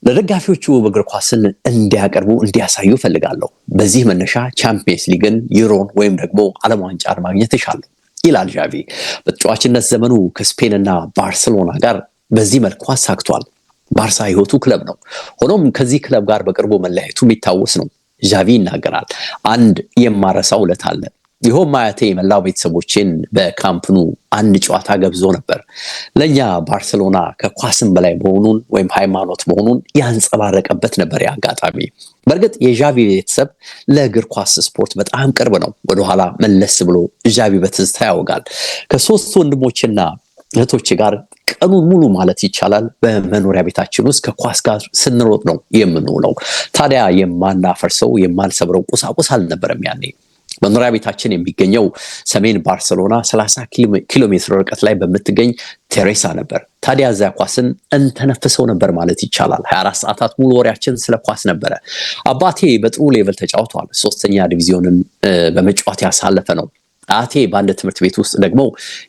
ለደጋፊዎቹ በእግር ኳስን እንዲያቀርቡ እንዲያሳዩ ፈልጋለሁ። በዚህ መነሻ ቻምፒየንስ ሊግን፣ ዩሮን ወይም ደግሞ ዓለም ዋንጫን ማግኘት ይሻለሁ ይላል ጃቪ። በተጫዋችነት ዘመኑ ከስፔንና ባርሴሎና ጋር በዚህ መልኩ አሳክቷል። ባርሳ ህይወቱ ክለብ ነው። ሆኖም ከዚህ ክለብ ጋር በቅርቡ መለያየቱ የሚታወስ ነው። ጃቪ ይናገራል። አንድ የማረሳው ዕለት አለ። ይኸውም አያቴ መላው ቤተሰቦችን በካምፕኑ አንድ ጨዋታ ገብዞ ነበር። ለኛ ባርሴሎና ከኳስም በላይ መሆኑን ወይም ሃይማኖት መሆኑን ያንጸባረቀበት ነበር አጋጣሚ። በእርግጥ የጃቪ ቤተሰብ ለእግር ኳስ ስፖርት በጣም ቅርብ ነው። ወደኋላ መለስ ብሎ ጃቪ በትዝታ ያወጋል። ከሶስት ወንድሞችና እህቶች ጋር ቀኑን ሙሉ ማለት ይቻላል በመኖሪያ ቤታችን ውስጥ ከኳስ ጋር ስንሮጥ ነው የምንውለው። ታዲያ የማናፈርሰው የማንሰብረው ቁሳቁስ አልነበረም ያኔ። መኖሪያ ቤታችን የሚገኘው ሰሜን ባርሴሎና 30 ኪሎ ሜትር ርቀት ላይ በምትገኝ ቴሬሳ ነበር። ታዲያ እዚያ ኳስን እንተነፍሰው ነበር ማለት ይቻላል። 24 ሰዓታት ሙሉ ወሬያችን ስለ ኳስ ነበረ። አባቴ በጥሩ ሌቭል ተጫውቷል። 3ኛ ዲቪዚዮንን በመጫወት ያሳለፈ ነው። አቴ በአንድ ትምህርት ቤት ውስጥ ደግሞ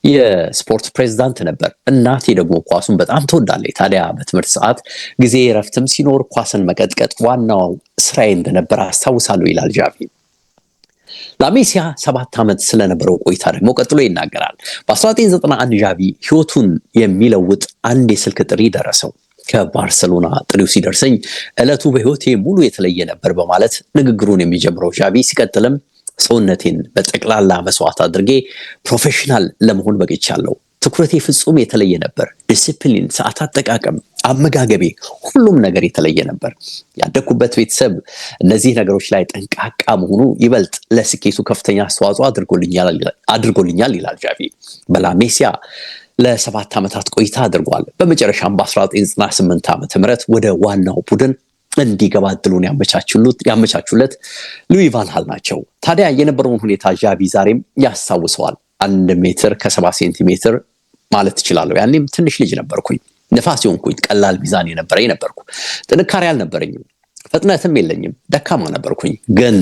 የስፖርት ፕሬዝዳንት ነበር። እናቴ ደግሞ ኳሱን በጣም ትወዳለች። ታዲያ በትምህርት ሰዓት ጊዜ እረፍትም ሲኖር ኳስን መቀጥቀጥ ዋናው ስራዬ እንደነበር አስታውሳለሁ ይላል ጃቪ። ላሜሲያ 7 ዓመት ስለነበረው ቆይታ ደግሞ ቀጥሎ ይናገራል። በ1991 ጃቪ ህይወቱን የሚለውጥ አንድ የስልክ ጥሪ ደረሰው። ከባርሴሎና ጥሪው ሲደርሰኝ ዕለቱ በህይወቴ ሙሉ የተለየ ነበር በማለት ንግግሩን የሚጀምረው ጃቪ ሲቀጥልም ሰውነቴን በጠቅላላ መስዋዕት አድርጌ ፕሮፌሽናል ለመሆን በቅቻለሁ። ትኩረቴ ፍጹም የተለየ ነበር። ዲሲፕሊን፣ ሰዓት አጠቃቀም፣ አመጋገቤ፣ ሁሉም ነገር የተለየ ነበር። ያደኩበት ቤተሰብ እነዚህ ነገሮች ላይ ጠንቃቃ መሆኑ ይበልጥ ለስኬቱ ከፍተኛ አስተዋጽኦ አድርጎልኛል ይላል ጃቪ። በላሜሲያ ለ7 ዓመታት ቆይታ አድርጓል። በመጨረሻም በ1998 ዓ.ም ወደ ዋናው ቡድን እንዲገባ እድሉን ያመቻቹለት ሉዊ ቫን ሃል ናቸው። ታዲያ የነበረውን ሁኔታ ጃቪ ዛሬም ያስታውሰዋል። 1 ሜትር ከ70 ሴንቲሜትር ማለት እችላለሁ። ያኔም ትንሽ ልጅ ነበርኩኝ። ነፋስ የሆንኩኝ ቀላል ሚዛን የነበረኝ ነበርኩ። ጥንካሬ አልነበረኝም፣ ፍጥነትም የለኝም፣ ደካማ ነበርኩኝ። ግን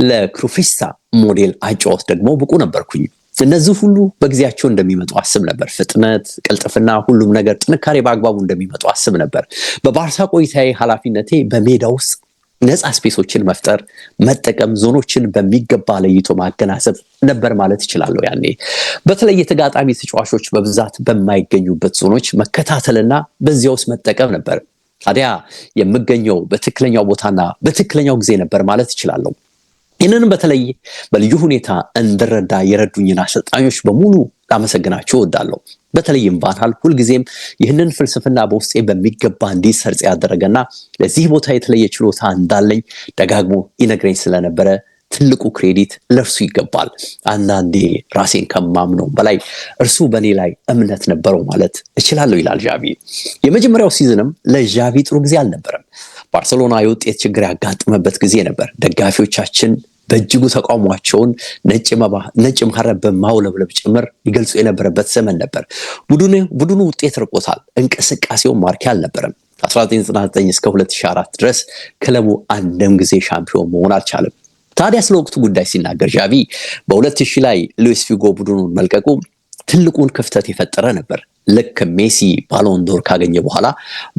ለክሩፊስታ ሞዴል አጫወት ደግሞ ብቁ ነበርኩኝ። እነዚህ ሁሉ በጊዜያቸው እንደሚመጡ አስብ ነበር። ፍጥነት፣ ቅልጥፍና፣ ሁሉም ነገር ጥንካሬ በአግባቡ እንደሚመጡ አስብ ነበር። በባርሳ ቆይታዬ ኃላፊነቴ በሜዳ ውስጥ ነፃ ስፔሶችን መፍጠር፣ መጠቀም፣ ዞኖችን በሚገባ ለይቶ ማገናዘብ ነበር ማለት እችላለሁ። ያኔ በተለይ የተጋጣሚ ተጫዋቾች በብዛት በማይገኙበት ዞኖች መከታተልና በዚያ ውስጥ መጠቀም ነበር። ታዲያ የምገኘው በትክክለኛው ቦታና በትክክለኛው ጊዜ ነበር ማለት እችላለሁ። ይህንንም በተለይ በልዩ ሁኔታ እንድረዳ የረዱኝን አሰልጣኞች በሙሉ ላመሰግናቸው እወዳለሁ። በተለይም ቫን ሃል ሁልጊዜም ይህንን ፍልስፍና በውስጤ በሚገባ እንዲሰርጽ ያደረገና ለዚህ ቦታ የተለየ ችሎታ እንዳለኝ ደጋግሞ ይነግረኝ ስለነበረ ትልቁ ክሬዲት ለእርሱ ይገባል። አንዳንዴ ራሴን ከማምነው በላይ እርሱ በእኔ ላይ እምነት ነበረው ማለት እችላለሁ ይላል ጃቪ። የመጀመሪያው ሲዝንም ለጃቪ ጥሩ ጊዜ አልነበረም። ባርሴሎና የውጤት ችግር ያጋጠመበት ጊዜ ነበር። ደጋፊዎቻችን በእጅጉ ተቃውሟቸውን ነጭ መሀረብ በማውለብለብ ጭምር ይገልጹ የነበረበት ዘመን ነበር። ቡድኑ ውጤት ርቆታል። እንቅስቃሴው ማርኪ አልነበረም። ከ1999 እስከ 2004 ድረስ ክለቡ አንድም ጊዜ ሻምፒዮን መሆን አልቻለም። ታዲያ ስለ ወቅቱ ጉዳይ ሲናገር ዣቪ በ2000 ላይ ሉዊስ ፊጎ ቡድኑን መልቀቁ ትልቁን ክፍተት የፈጠረ ነበር። ልክ ሜሲ ባሎን ዶር ካገኘ በኋላ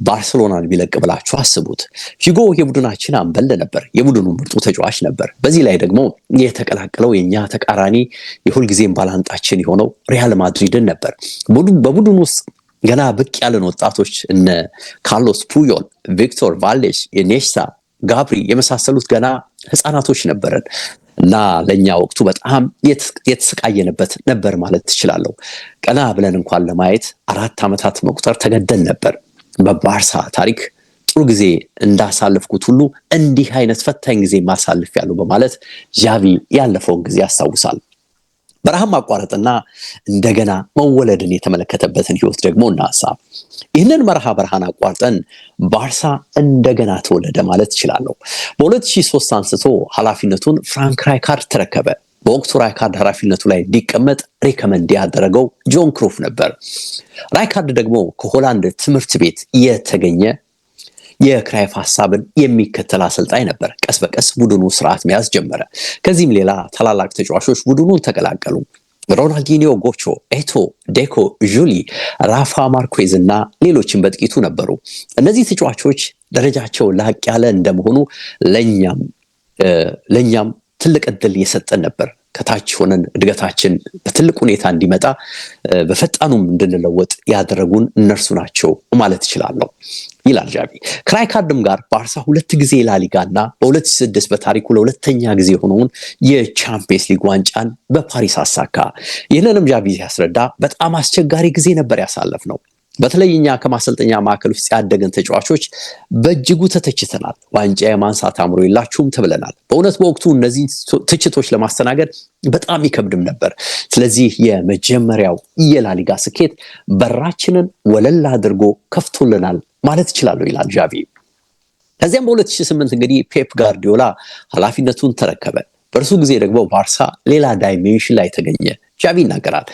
ባርሴሎናን ቢለቅ ብላችሁ አስቡት። ፊጎ የቡድናችን አምበል ነበር፣ የቡድኑ ምርጡ ተጫዋች ነበር። በዚህ ላይ ደግሞ የተቀላቀለው የኛ ተቃራኒ የሁልጊዜም ባላንጣችን የሆነው ሪያል ማድሪድን ነበር። በቡድኑ ውስጥ ገና ብቅ ያለን ወጣቶች እነ ካርሎስ ፑዮል፣ ቪክቶር ቫልዴስ፣ ኢኒየስታ፣ ጋብሪ የመሳሰሉት ገና ህፃናቶች ነበረን እና ለኛ ወቅቱ በጣም የተሰቃየንበት ነበር ማለት ትችላለሁ። ቀና ብለን እንኳን ለማየት 4 ዓመታት መቁጠር ተገደን ነበር። በባርሳ ታሪክ ጥሩ ጊዜ እንዳሳለፍኩት ሁሉ እንዲህ አይነት ፈታኝ ጊዜ ማሳለፍ ያለው በማለት ዣቪ ያለፈውን ጊዜ ያስታውሳል። በረሃም ማቋረጥና እንደገና መወለድን የተመለከተበትን ህይወት ደግሞ እናሳ። ይህንን በረሃን አቋርጠን ባርሳ እንደገና ተወለደ ማለት ይችላል። በ2003 አንስቶ ኃላፊነቱን ፍራንክ ራይካርድ ተረከበ። በወቅቱ ራይካርድ ኃላፊነቱ ላይ እንዲቀመጥ ሪከመንድ ያደረገው ጆን ክሩፍ ነበር። ራይካርድ ደግሞ ከሆላንድ ትምህርት ቤት የተገኘ የክራይፍ ሐሳብን የሚከተል አሰልጣኝ ነበር። ቀስ በቀስ ቡድኑ ስርዓት መያዝ ጀመረ። ከዚህም ሌላ ታላላቅ ተጫዋቾች ቡድኑን ተቀላቀሉ። ሮናልዲኒዮ፣ ጎቾ፣ ኤቶ፣ ዴኮ፣ ዡሊ፣ ራፋ ማርኩዝ እና ሌሎችም በጥቂቱ ነበሩ። እነዚህ ተጫዋቾች ደረጃቸው ላቅ ያለ እንደመሆኑ ለኛም ትልቅ እድል የሰጠን ነበር። ከታች ሆነን እድገታችን በትልቅ ሁኔታ እንዲመጣ በፈጣኑም እንድንለወጥ ያደረጉን እነርሱ ናቸው ማለት እችላለሁ ይላል ዣቪ። ከራይካርድም ጋር ባርሳ 2 ጊዜ ላሊጋና በ2006 በታሪኩ ለሁለተኛ ጊዜ ሆነውን የቻምፒየንስ ሊግ ዋንጫን በፓሪስ አሳካ። ይህንንም ዣቪ ሲያስረዳ በጣም አስቸጋሪ ጊዜ ነበር ያሳለፍነው። በተለይ እኛ ከማሰልጠኛ ማዕከል ውስጥ ያደገን ተጫዋቾች በእጅጉ ተተችተናል። ዋንጫ የማንሳት አእምሮ የላችሁም ተብለናል። በእውነት በወቅቱ እነዚህ ትችቶች ለማስተናገድ በጣም ይከብድም ነበር። ስለዚህ የመጀመሪያው የላሊጋ ስኬት በራችንን ወለል አድርጎ ከፍቶልናል ማለት ይችላል ይላል ዣቪ። ከዚያም በ2008 እንግዲህ ፔፕ ጋርዲዮላ ኃላፊነቱን ተረከበ። በእርሱ ጊዜ ደግሞ ባርሳ ሌላ ዳይሜንሽን ላይ ተገኘ። ዣቪ ይናገራል።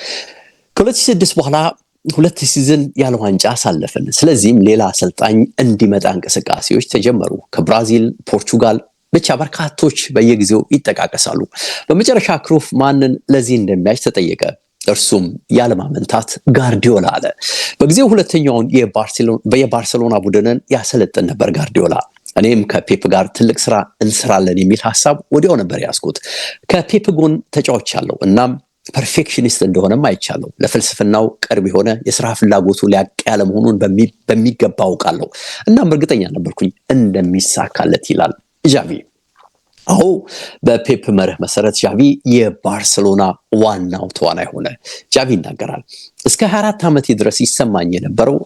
ከ2006 በኋላ 2 ሲዝን ያለ ዋንጫ አሳለፍን። ስለዚህም ሌላ አሰልጣኝ እንዲመጣ እንቅስቃሴዎች ተጀመሩ። ከብራዚል፣ ፖርቹጋል ብቻ በርካቶች በየጊዜው ይጠቃቀሳሉ። በመጨረሻ ክሩፍ ማንን ለዚህ እንደሚያጭ ተጠየቀ። እርሱም ያለማመንታት ጋርዲዮላ አለ። በጊዜው ሁለተኛውን የባርሴሎና ቡድንን ያሰለጥን ነበር ጋርዲዮላ። እኔም ከፔፕ ጋር ትልቅ ስራ እንሰራለን የሚል ሐሳብ ወዲያው ነበር ያስኩት። ከፔፕ ጎን ተጫውቻለሁ እናም ፐርፌክሽኒስት እንደሆነም አይቻለሁ። ለፍልስፍናው ቅርብ የሆነ የሥራ ፍላጎቱ ሊያቅ ያለ መሆኑን በሚገባ አውቃለሁ። እናም እርግጠኛ ነበርኩኝ እንደሚሳካለት ይላል ዣቪ። አዎ በፔፕ መርህ መሰረት ዣቪ የባርሴሎና ዋናው ተዋናይ ሆነ። ዣቪ ይናገራል። እስከ 24 ዓመት ድረስ ይሰማኝ የነበረው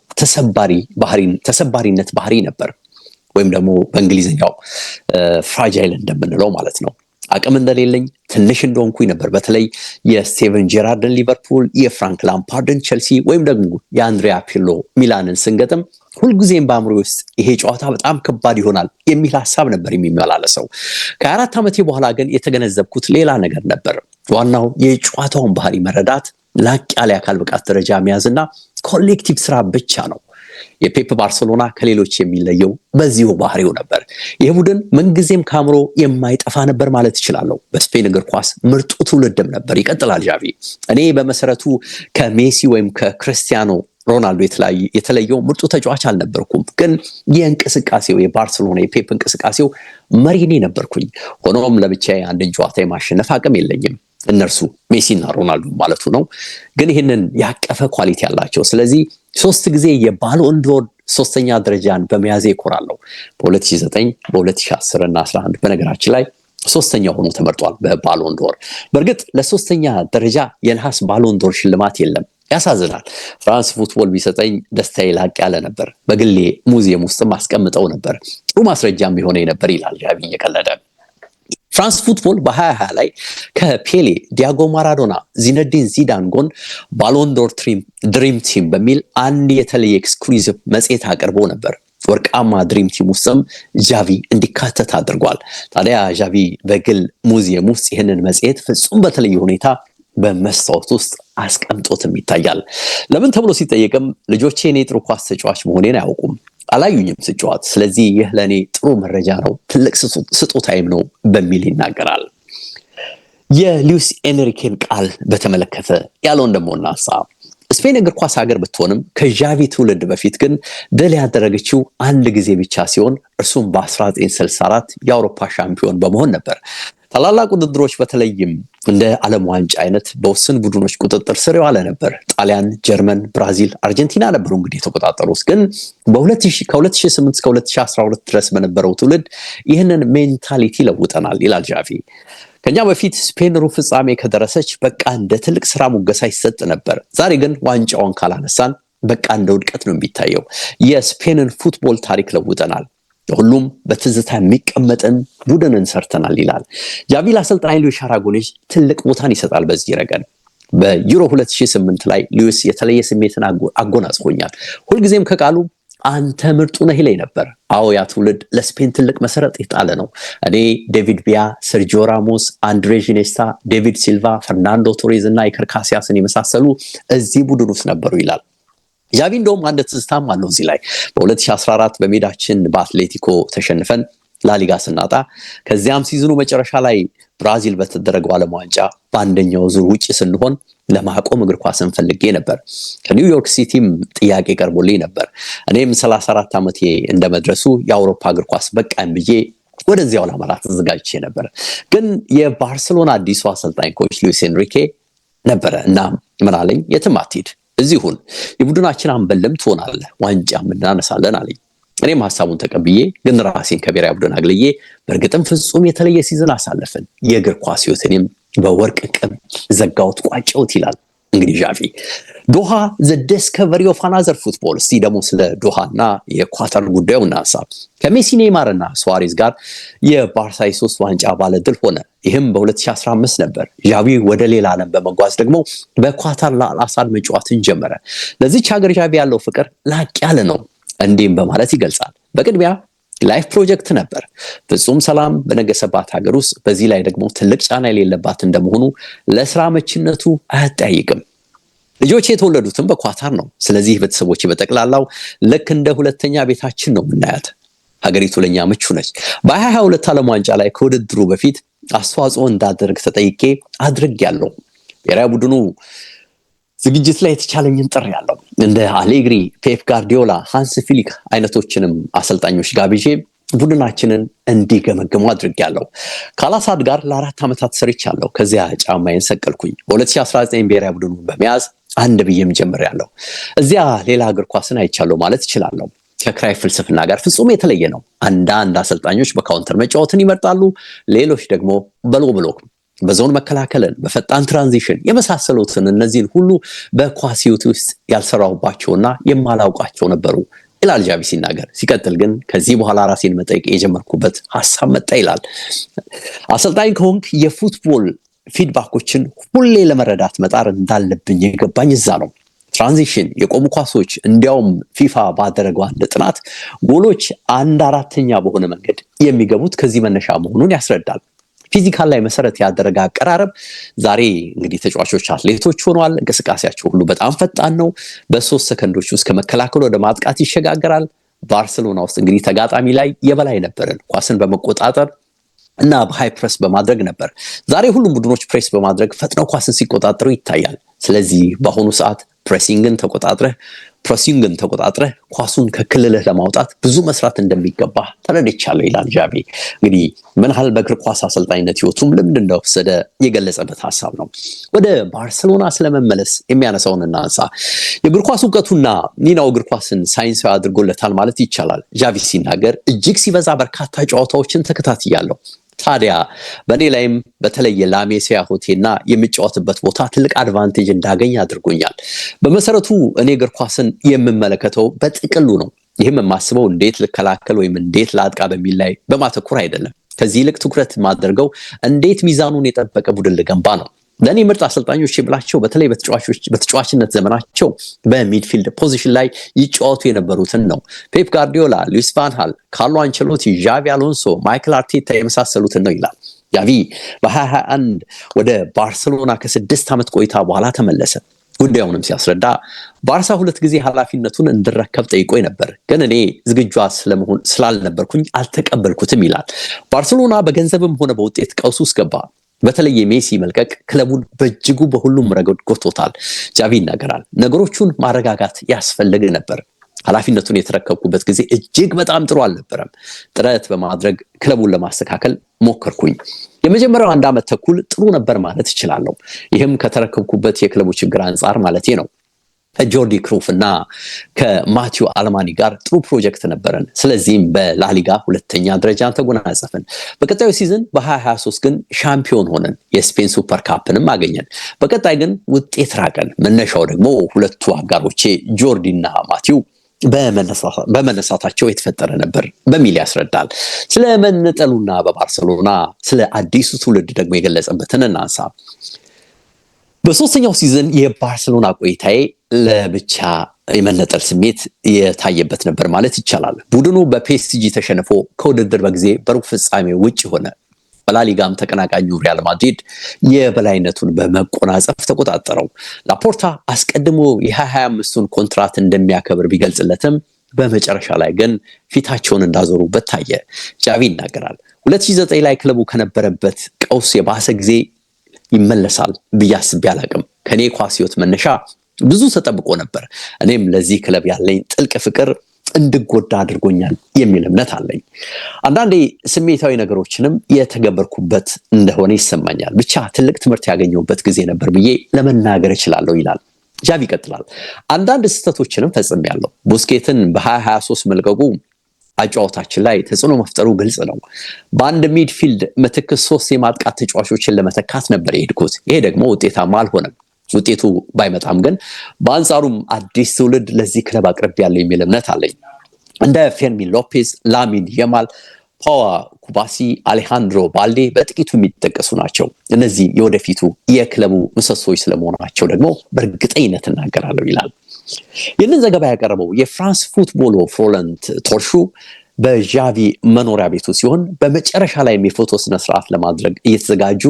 ተሰባሪነት ባህሪ ነበር፣ ወይም ደግሞ በእንግሊዝኛው ፍራጃይል እንደምንለው ማለት ነው። አቅም እንደሌለኝ ትንሽ እንደሆንኩኝ ነበር። በተለይ የስቴቨን ጄራርድን ሊቨርፑል፣ የፍራንክ ላምፓርድን ቼልሲ ወይም ደግሞ የአንድሪያ ፒርሎ ሚላንን ስንገጥም ሁልጊዜም በአእምሮ ውስጥ ይሄ ጨዋታ በጣም ከባድ ይሆናል የሚል ሐሳብ ነበር የሚመላለሰው። ከ4 ዓመቴ በኋላ ግን የተገነዘብኩት ሌላ ነገር ነበር። ዋናው የጨዋታውን ባህሪ መረዳት፣ ላቅ ያለ የአካል ብቃት ደረጃ መያዝና ኮሌክቲቭ ስራ ብቻ ነው። የፔፕ ባርሴሎና ከሌሎች የሚለየው በዚሁ ባህሪው ነበር። ይህ ቡድን ምንጊዜም ከአእምሮ የማይጠፋ ነበር ማለት ይችላለሁ። በስፔን እግር ኳስ ምርጡ ትውልድም ነበር ይቀጥላል ዣቪ። እኔ በመሰረቱ ከሜሲ ወይም ከክርስቲያኖ ሮናልዶ የተለየው ምርጡ ተጫዋች አልነበርኩም፣ ግን የእንቅስቃሴው የባርሴሎና የፔፕ እንቅስቃሴው መሪኔ ነበርኩኝ። ሆኖም ለብቻዬ አንድን ጨዋታ የማሸነፍ አቅም የለኝም። እነርሱ ሜሲና ሮናልዶ ማለቱ ነው፣ ግን ይህንን ያቀፈ ኳሊቲ ያላቸው። ስለዚህ 3 ጊዜ የባሎን ዶር 3ኛ ደረጃን በመያዜ ይኮራለሁ። በ2009 በ2010 እና 11 በነገራችን ላይ 3ኛ ሆኖ ተመርጧል በባሎን ዶር። በእርግጥ ለ3ኛ ደረጃ የነሐስ ባሎን ዶር ሽልማት የለም። ያሳዝናል። ፍራንስ ፉትቦል ቢሰጠኝ ደስታዬ ላቅ ያለ ነበር። በግሌ ሙዚየም ውስጥ ማስቀምጠው ነበር። ጥሩ ማስረጃም የሆነ ነበር ይላል ዣቪ እየቀለደ። ፍራንስ ፉትቦል በ2020 ላይ ከፔሌ፣ ዲያጎ ማራዶና፣ ዚነዲን ዚዳን ጎን ባሎን ዶር ድሪም ቲም በሚል አንድ የተለየ ኤክስክሉሲቭ መጽሔት አቅርቦ ነበር። ወርቃማ ድሪም ቲም ውስጥም ዣቪ እንዲካተት አድርጓል። ታዲያ ዣቪ በግል ሙዚየም ውስጥ ይህንን መጽሔት ፍጹም በተለየ ሁኔታ በመስታወት ውስጥ አስቀምጦትም ይታያል። ለምን ተብሎ ሲጠየቅም ልጆቼ እኔ ጥሩ ኳስ ተጫዋች መሆኔን አያውቁም፣ አላዩኝም ስጫወት፣ ስለዚህ ይህ ለእኔ ጥሩ መረጃ ነው፣ ትልቅ ስጦታይም ነው በሚል ይናገራል። የሉዊስ ኤንሪኬን ቃል በተመለከተ ያለውን ደግሞ እናንሳ። ስፔን እግር ኳስ ሀገር ብትሆንም ከዣቪ ትውልድ በፊት ግን ድል ያደረገችው አንድ ጊዜ ብቻ ሲሆን እርሱም በ1964 የአውሮፓ ሻምፒዮን በመሆን ነበር። ታላላቅ ውድድሮች በተለይም እንደ ዓለም ዋንጫ አይነት በውስን ቡድኖች ቁጥጥር ስር የዋለ ነበር። ጣሊያን፣ ጀርመን፣ ብራዚል፣ አርጀንቲና ነበሩ እንግዲህ የተቆጣጠሩት። ግን ከ2008 እስከ 2012 ድረስ በነበረው ትውልድ ይህንን ሜንታሊቲ ለውጠናል ይላል ዣቪ። ከኛ በፊት ስፔን ሩብ ፍጻሜ ከደረሰች በቃ እንደ ትልቅ ስራ ሙገሳ ይሰጥ ነበር። ዛሬ ግን ዋንጫውን ካላነሳን በቃ እንደ ውድቀት ነው የሚታየው። የስፔንን ፉትቦል ታሪክ ለውጠናል። ሁሉም በትዝታ የሚቀመጥን ቡድንን ሰርተናል ይላል ዣቪ። ለአሰልጣኝ ሉዊስ አራጎኔዝ ትልቅ ቦታን ይሰጣል በዚህ ረገድ። በዩሮ 2008 ላይ ሉዊስ የተለየ ስሜትን አጎናጽፎኛል። ሁልጊዜም ከቃሉ አንተ ምርጡ ነህ ይለኝ ነበር። አዎ ያ ትውልድ ለስፔን ትልቅ መሰረት የጣለ ነው። እኔ ዴቪድ ቢያ፣ ሰርጂዮ ራሞስ፣ አንድሬስ ኢኔስታ፣ ዴቪድ ሲልቫ፣ ፈርናንዶ ቶሬዝ እና ኢከር ካሲያስን የመሳሰሉ እዚህ ቡድን ውስጥ ነበሩ ይላል ዣቪ። እንደውም አንድ ትዝታም አለው እዚህ ላይ። በ2014 በሜዳችን በአትሌቲኮ ተሸንፈን ላሊጋ ስናጣ ከዚያም ሲዝኑ መጨረሻ ላይ ብራዚል በተደረገው ዓለም ዋንጫ በአንደኛው ዙር ውጪ ስንሆን ለማቆም እግር ኳስን ፈልጌ ነበር። ከኒውዮርክ ሲቲም ጥያቄ ቀርቦልኝ ነበር። እኔም 34 ዓመቴ እንደመድረሱ የአውሮፓ እግር ኳስ በቃኝ ብዬ ወደዚያው ለማራ ተዘጋጅቼ ነበር። ግን የባርሴሎና አዲሱ አሰልጣኝ ኮች ሉዊስ ኤንሪኬ ነበረ እና ምን አለኝ፣ የትም አትሂድ፣ እዚሁን የቡድናችን አንበልም ትሆናለህ፣ ዋንጫም እናነሳለን አለኝ። እኔም ሐሳቡን ተቀብዬ ግን ራሴን ከብሔራዊ ቡድን አግልዬ በእርግጥም ፍጹም የተለየ ሲዝን አሳለፍን። የእግር ኳስ ህይወቴንም በወርቅ ቅብ ዘጋሁት፣ ቋጨሁት ይላል እንግዲህ ዣቪ። ዶሃ ዘ ዲስከቨሪ ኦፍ አናዘር ፉትቦል። እስቲ ደግሞ ስለ ዶሃና የኳታር ጉዳዩ እናንሳ። ከሜሲ፣ ኔይማር እና ሱዋሬዝ ጋር የባርሳ የ3 ዋንጫ ባለድል ሆነ። ይህም በ2015 ነበር። ዣቪ ወደ ሌላ ዓለም በመጓዝ ደግሞ በኳታር ለአልአሳድ መጫወትን ጀመረ። ለዚች ሀገር ዣቪ ያለው ፍቅር ላቅ ያለ ነው። እንዲህም በማለት ይገልጻል። በቅድሚያ ላይፍ ፕሮጀክት ነበር፣ ፍጹም ሰላም በነገሰባት ሀገር ውስጥ፣ በዚህ ላይ ደግሞ ትልቅ ጫና የሌለባት እንደመሆኑ ለስራ መችነቱ አያጠያይቅም። ልጆች የተወለዱትም በኳታር ነው። ስለዚህ ቤተሰቦች በጠቅላላው ልክ እንደ ሁለተኛ ቤታችን ነው የምናያት። ሀገሪቱ ለኛ ምቹ ነች። በ2022 ዓለም ዋንጫ ላይ ከውድድሩ በፊት አስተዋጽኦ እንዳደርግ ተጠይቄ አድርጌያለሁ። ብሔራዊ ቡድኑ ዝግጅት ላይ የተቻለኝን ጥሪ ያለው እንደ አሌግሪ፣ ፔፕ ጋርዲዮላ፣ ሃንስ ፊሊክ አይነቶችንም አሰልጣኞች ጋብዤ ቡድናችንን እንዲገመግሙ አድርጌያለሁ። ከአልአሳድ ጋር ለ4 ዓመታት ሰርቻለሁ። ከዚያ ጫማዬን ሰቀልኩኝ። በ2019 ብሔራዊ ቡድኑን በመያዝ አንድ ብዬም ጀምሬያለሁ። እዚያ ሌላ እግር ኳስን አይቻለሁ ማለት እችላለሁ። ከክራይ ፍልስፍና ጋር ፍጹም የተለየ ነው። አንዳንድ አሰልጣኞች በካውንተር መጫወትን ይመርጣሉ፣ ሌሎች ደግሞ በሎ ብሎክ፣ በዞን መከላከልን፣ በፈጣን ትራንዚሽን የመሳሰሉትን እነዚህን ሁሉ በኳስ ህይወት ውስጥ ያልሰራሁባቸውና የማላውቃቸው ነበሩ ይላል ዣቪ ሲናገር። ሲቀጥል ግን ከዚህ በኋላ ራሴን መጠየቅ የጀመርኩበት ሐሳብ መጣ ይላል። አሰልጣኝ ከሆንክ የፉትቦል ፊድባኮችን ሁሌ ለመረዳት መጣር እንዳለብኝ የገባኝ እዛ ነው። ትራንዚሽን፣ የቆሙ ኳሶች፣ እንዲያውም ፊፋ ባደረገው አንድ ጥናት ጎሎች 1/4 በሆነ መንገድ የሚገቡት ከዚህ መነሻ መሆኑን ያስረዳል። ፊዚካል ላይ መሰረት ያደረገ አቀራረብ ዛሬ እንግዲህ ተጫዋቾች አትሌቶች ሆነዋል። እንቅስቃሴያቸው ሁሉ በጣም ፈጣን ነው። በ3 ሰከንዶች ውስጥ ከመከላከል ወደ ማጥቃት ይሸጋገራል። ባርሴሎና ውስጥ እንግዲህ ተጋጣሚ ላይ የበላይ ነበርን። ኳስን በመቆጣጠር እና በሃይ ፕሬስ በማድረግ ነበር። ዛሬ ሁሉም ቡድኖች ፕሬስ በማድረግ ፈጥነው ኳስን ሲቆጣጠሩ ይታያል። ስለዚህ በአሁኑ ሰዓት ፕሬሲንግን ተቆጣጥረህ ኳሱን ከክልልህ ለማውጣት ብዙ መስራት እንደሚገባ ተረድቻለሁ ይላል ዣቪ። እንግዲህ ምን ያህል በእግር ኳስ አሰልጣኝነት ህይወቱም ልምድ እንደወሰደ የገለጸበት ሐሳብ ነው። ወደ ባርሴሎና ስለመመለስ የሚያነሳውን እናንሳ። የእግር ኳስ እውቀቱና ሚናው እግር ኳስን ሳይንሳዊ አድርጎለታል ማለት ይቻላል። ዣቪ ሲናገር እጅግ ሲበዛ በርካታ ጨዋታዎችን ተከታትያለሁ። ታዲያ በእኔ ላይም በተለየ ላሜሲያ ሆቴልና የሚጫወትበት ቦታ ትልቅ አድቫንቴጅ እንዳገኝ አድርጎኛል። በመሰረቱ እኔ እግር ኳስን የምመለከተው በጥቅሉ ነው። ይህም የማስበው እንዴት ልከላከል ወይም እንዴት ላጥቃ በሚል ላይ በማተኮር አይደለም። ከዚህ ይልቅ ትኩረት የማደርገው እንዴት ሚዛኑን የጠበቀ ቡድን ልገንባ ነው። ለኔ ምርጥ አሰልጣኞች የብላቸው በተለይ በተጫዋችነት ዘመናቸው በሚድፊልድ ፖዚሽን ላይ ይጫወቱ የነበሩትን ነው። ፔፕ ጋርዲዮላ፣ ሉዊስ ቫን ሃል፣ ካርሎ አንቸሎቲ፣ ዣቪ አሎንሶ፣ ማይክል አርቴታ የመሳሰሉትን ነው ይላል። ዣቪ በ2021 ወደ ባርሴሎና ከ6 ዓመት ቆይታ በኋላ ተመለሰ። ጉዳዩንም ሲያስረዳ ባርሳ 2 ጊዜ ኃላፊነቱን እንድረከብ ጠይቆኝ ነበር፣ ግን እኔ ዝግጁ ስለመሆን ስላልነበርኩኝ አልተቀበልኩትም ይላል። ባርሴሎና በገንዘብም ሆነ በውጤት ቀውስ ውስጥ ገባ። በተለይ ሜሲ መልቀቅ ክለቡን በእጅጉ በሁሉም ረገድ ጎትቶታል። ጃቪ ይናገራል። ነገሮቹን ማረጋጋት ያስፈልግ ነበር። ኃላፊነቱን የተረከብኩበት ጊዜ እጅግ በጣም ጥሩ አልነበረም። ጥረት በማድረግ ክለቡን ለማስተካከል ሞከርኩኝ። የመጀመሪያው 1 ዓመት ተኩል ጥሩ ነበር ማለት እችላለሁ። ይህም ከተረከብኩበት የክለቡ ችግር አንጻር ማለቴ ነው። ጆርዲ ክሩፍ እና ከማቲዮ አልማኒ ጋር ጥሩ ፕሮጀክት ነበረን። ስለዚህም በላሊጋ 2ኛ ደረጃን ተጎናጸፍን። በቀጣዩ ሲዝን በ2023 ግን ሻምፒዮን ሆነን የስፔን ሱፐር ካፕንም አገኘን። በቀጣይ ግን ውጤት ራቀን። መነሻው ደግሞ ሁለቱ አጋሮቼ ጆርዲ እና ማቲዮ በመነሳታቸው የተፈጠረ ነበር በሚል ያስረዳል። ስለ መነጠሉና በባርሴሎና ስለ አዲሱ ትውልድ ደግሞ የገለጸበትን እናንሳ። በ3ኛው ሲዝን የባርሴሎና ቆይታዬ ለብቻ የመነጠል ስሜት የታየበት ነበር ማለት ይቻላል። ቡድኑ በፒኤስጂ ተሸንፎ ከውድድር በጊዜ በሩብ ፍጻሜ ውጭ ሆነ። በላሊጋም ተቀናቃኙ ሪያል ማድሪድ የበላይነቱን በመቆናጸፍ ተቆጣጠረው። ላፖርታ አስቀድሞ የ2025ን ኮንትራት እንደሚያከብር ቢገልጽለትም በመጨረሻ ላይ ግን ፊታቸውን እንዳዞሩበት ታየ። ጃቪ ይናገራል። 2009 ላይ ክለቡ ከነበረበት ቀውስ የባሰ ጊዜ ይመለሳል ብዬ አስቤ አላቅም። ከኔ ኳስ ህይወት መነሻ ብዙ ተጠብቆ ነበር። እኔም ለዚህ ክለብ ያለኝ ጥልቅ ፍቅር እንድጎዳ አድርጎኛል የሚል እምነት አለኝ። አንዳንዴ ስሜታዊ ነገሮችንም የተገበርኩበት እንደሆነ ይሰማኛል። ብቻ ትልቅ ትምህርት ያገኘሁበት ጊዜ ነበር ብዬ ለመናገር እችላለሁ ይላል። ጃቪ ይቀጥላል። አንዳንድ ስህተቶችንም ፈጽሜያለሁ። ቡስኬትን በ2023 መልቀቁ አጫዋታችን ላይ ተጽዕኖ መፍጠሩ ግልጽ ነው። በአንድ ሚድፊልድ ምትክ 3 የማጥቃት ተጫዋቾችን ለመተካት ነበር የሄድኩት። ይሄ ደግሞ ውጤታማ አልሆነም። ውጤቱ ባይመጣም ግን በአንጻሩም አዲስ ትውልድ ለዚህ ክለብ አቅርቤያለሁ የሚል እምነት አለኝ። እንደ ፌርሚን ሎፔዝ፣ ላሚን የማል፣ ፓዋ ኩባሲ፣ አሌሃንድሮ ባልዴ በጥቂቱ የሚጠቀሱ ናቸው። እነዚህ የወደፊቱ የክለቡ ምሰሶች ስለመሆናቸው ደግሞ በእርግጠኝነት እናገራለሁ ይላል። ይህንን ዘገባ ያቀረበው የፍራንስ ፉትቦሎ ፍሮለንት ቶርሹ በጃቪ መኖሪያ ቤቱ ሲሆን በመጨረሻ ላይ የፎቶ ስነስርዓት ለማድረግ እየተዘጋጁ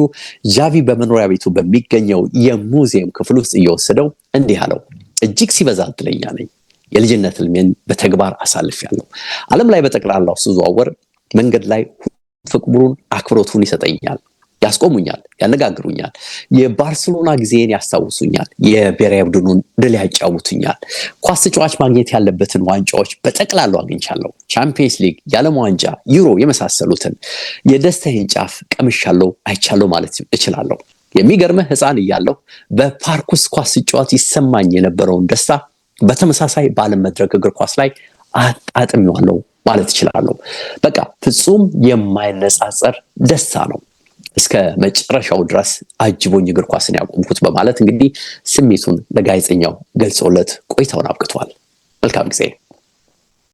ጃቪ በመኖሪያ ቤቱ በሚገኘው የሙዚየም ክፍል ውስጥ እየወሰደው እንዲህ አለው። እጅግ ሲበዛ እድለኛ ነኝ። የልጅነት ህልሜን በተግባር አሳልፌያለሁ። ዓለም ላይ በጠቅላላው ስዘዋወር መንገድ ላይ ፍቅሩን አክብሮቱን ይሰጠኛል፣ ያስቆሙኛል፣ ያነጋግሩኛል። የባርሴሎና ጊዜን ያስታውሱኛል። የብሔራዊ ቡድኑን ድል ያጫውቱኛል። ኳስ ተጫዋች ማግኘት ያለበትን ዋንጫዎች በጠቅላላው አግኝቻለሁ። ቻምፒየንስ ሊግ፣ የዓለም ዋንጫ፣ ዩሮ የመሳሰሉትን የደስታዬን ጫፍ ቀምሻለሁ፣ አይቻለሁ ማለት እችላለሁ። የሚገርምህ ህፃን እያለሁ በፓርክ ውስጥ ኳስ ሲጫወት ይሰማኝ የነበረውን ደስታ በተመሳሳይ በዓለም መድረክ እግር ኳስ ላይ አጣጥሜዋለሁ ማለት እችላለሁ። በቃ ፍጹም የማይነጻጸር ደስታ ነው። እስከ መጨረሻው ድረስ አጅቦኝ እግር ኳስን ያቆምኩት በማለት እንግዲህ ስሜቱን ለጋዜጠኛው ገልጾለት ቆይታውን አብቅቷል። መልካም ጊዜ።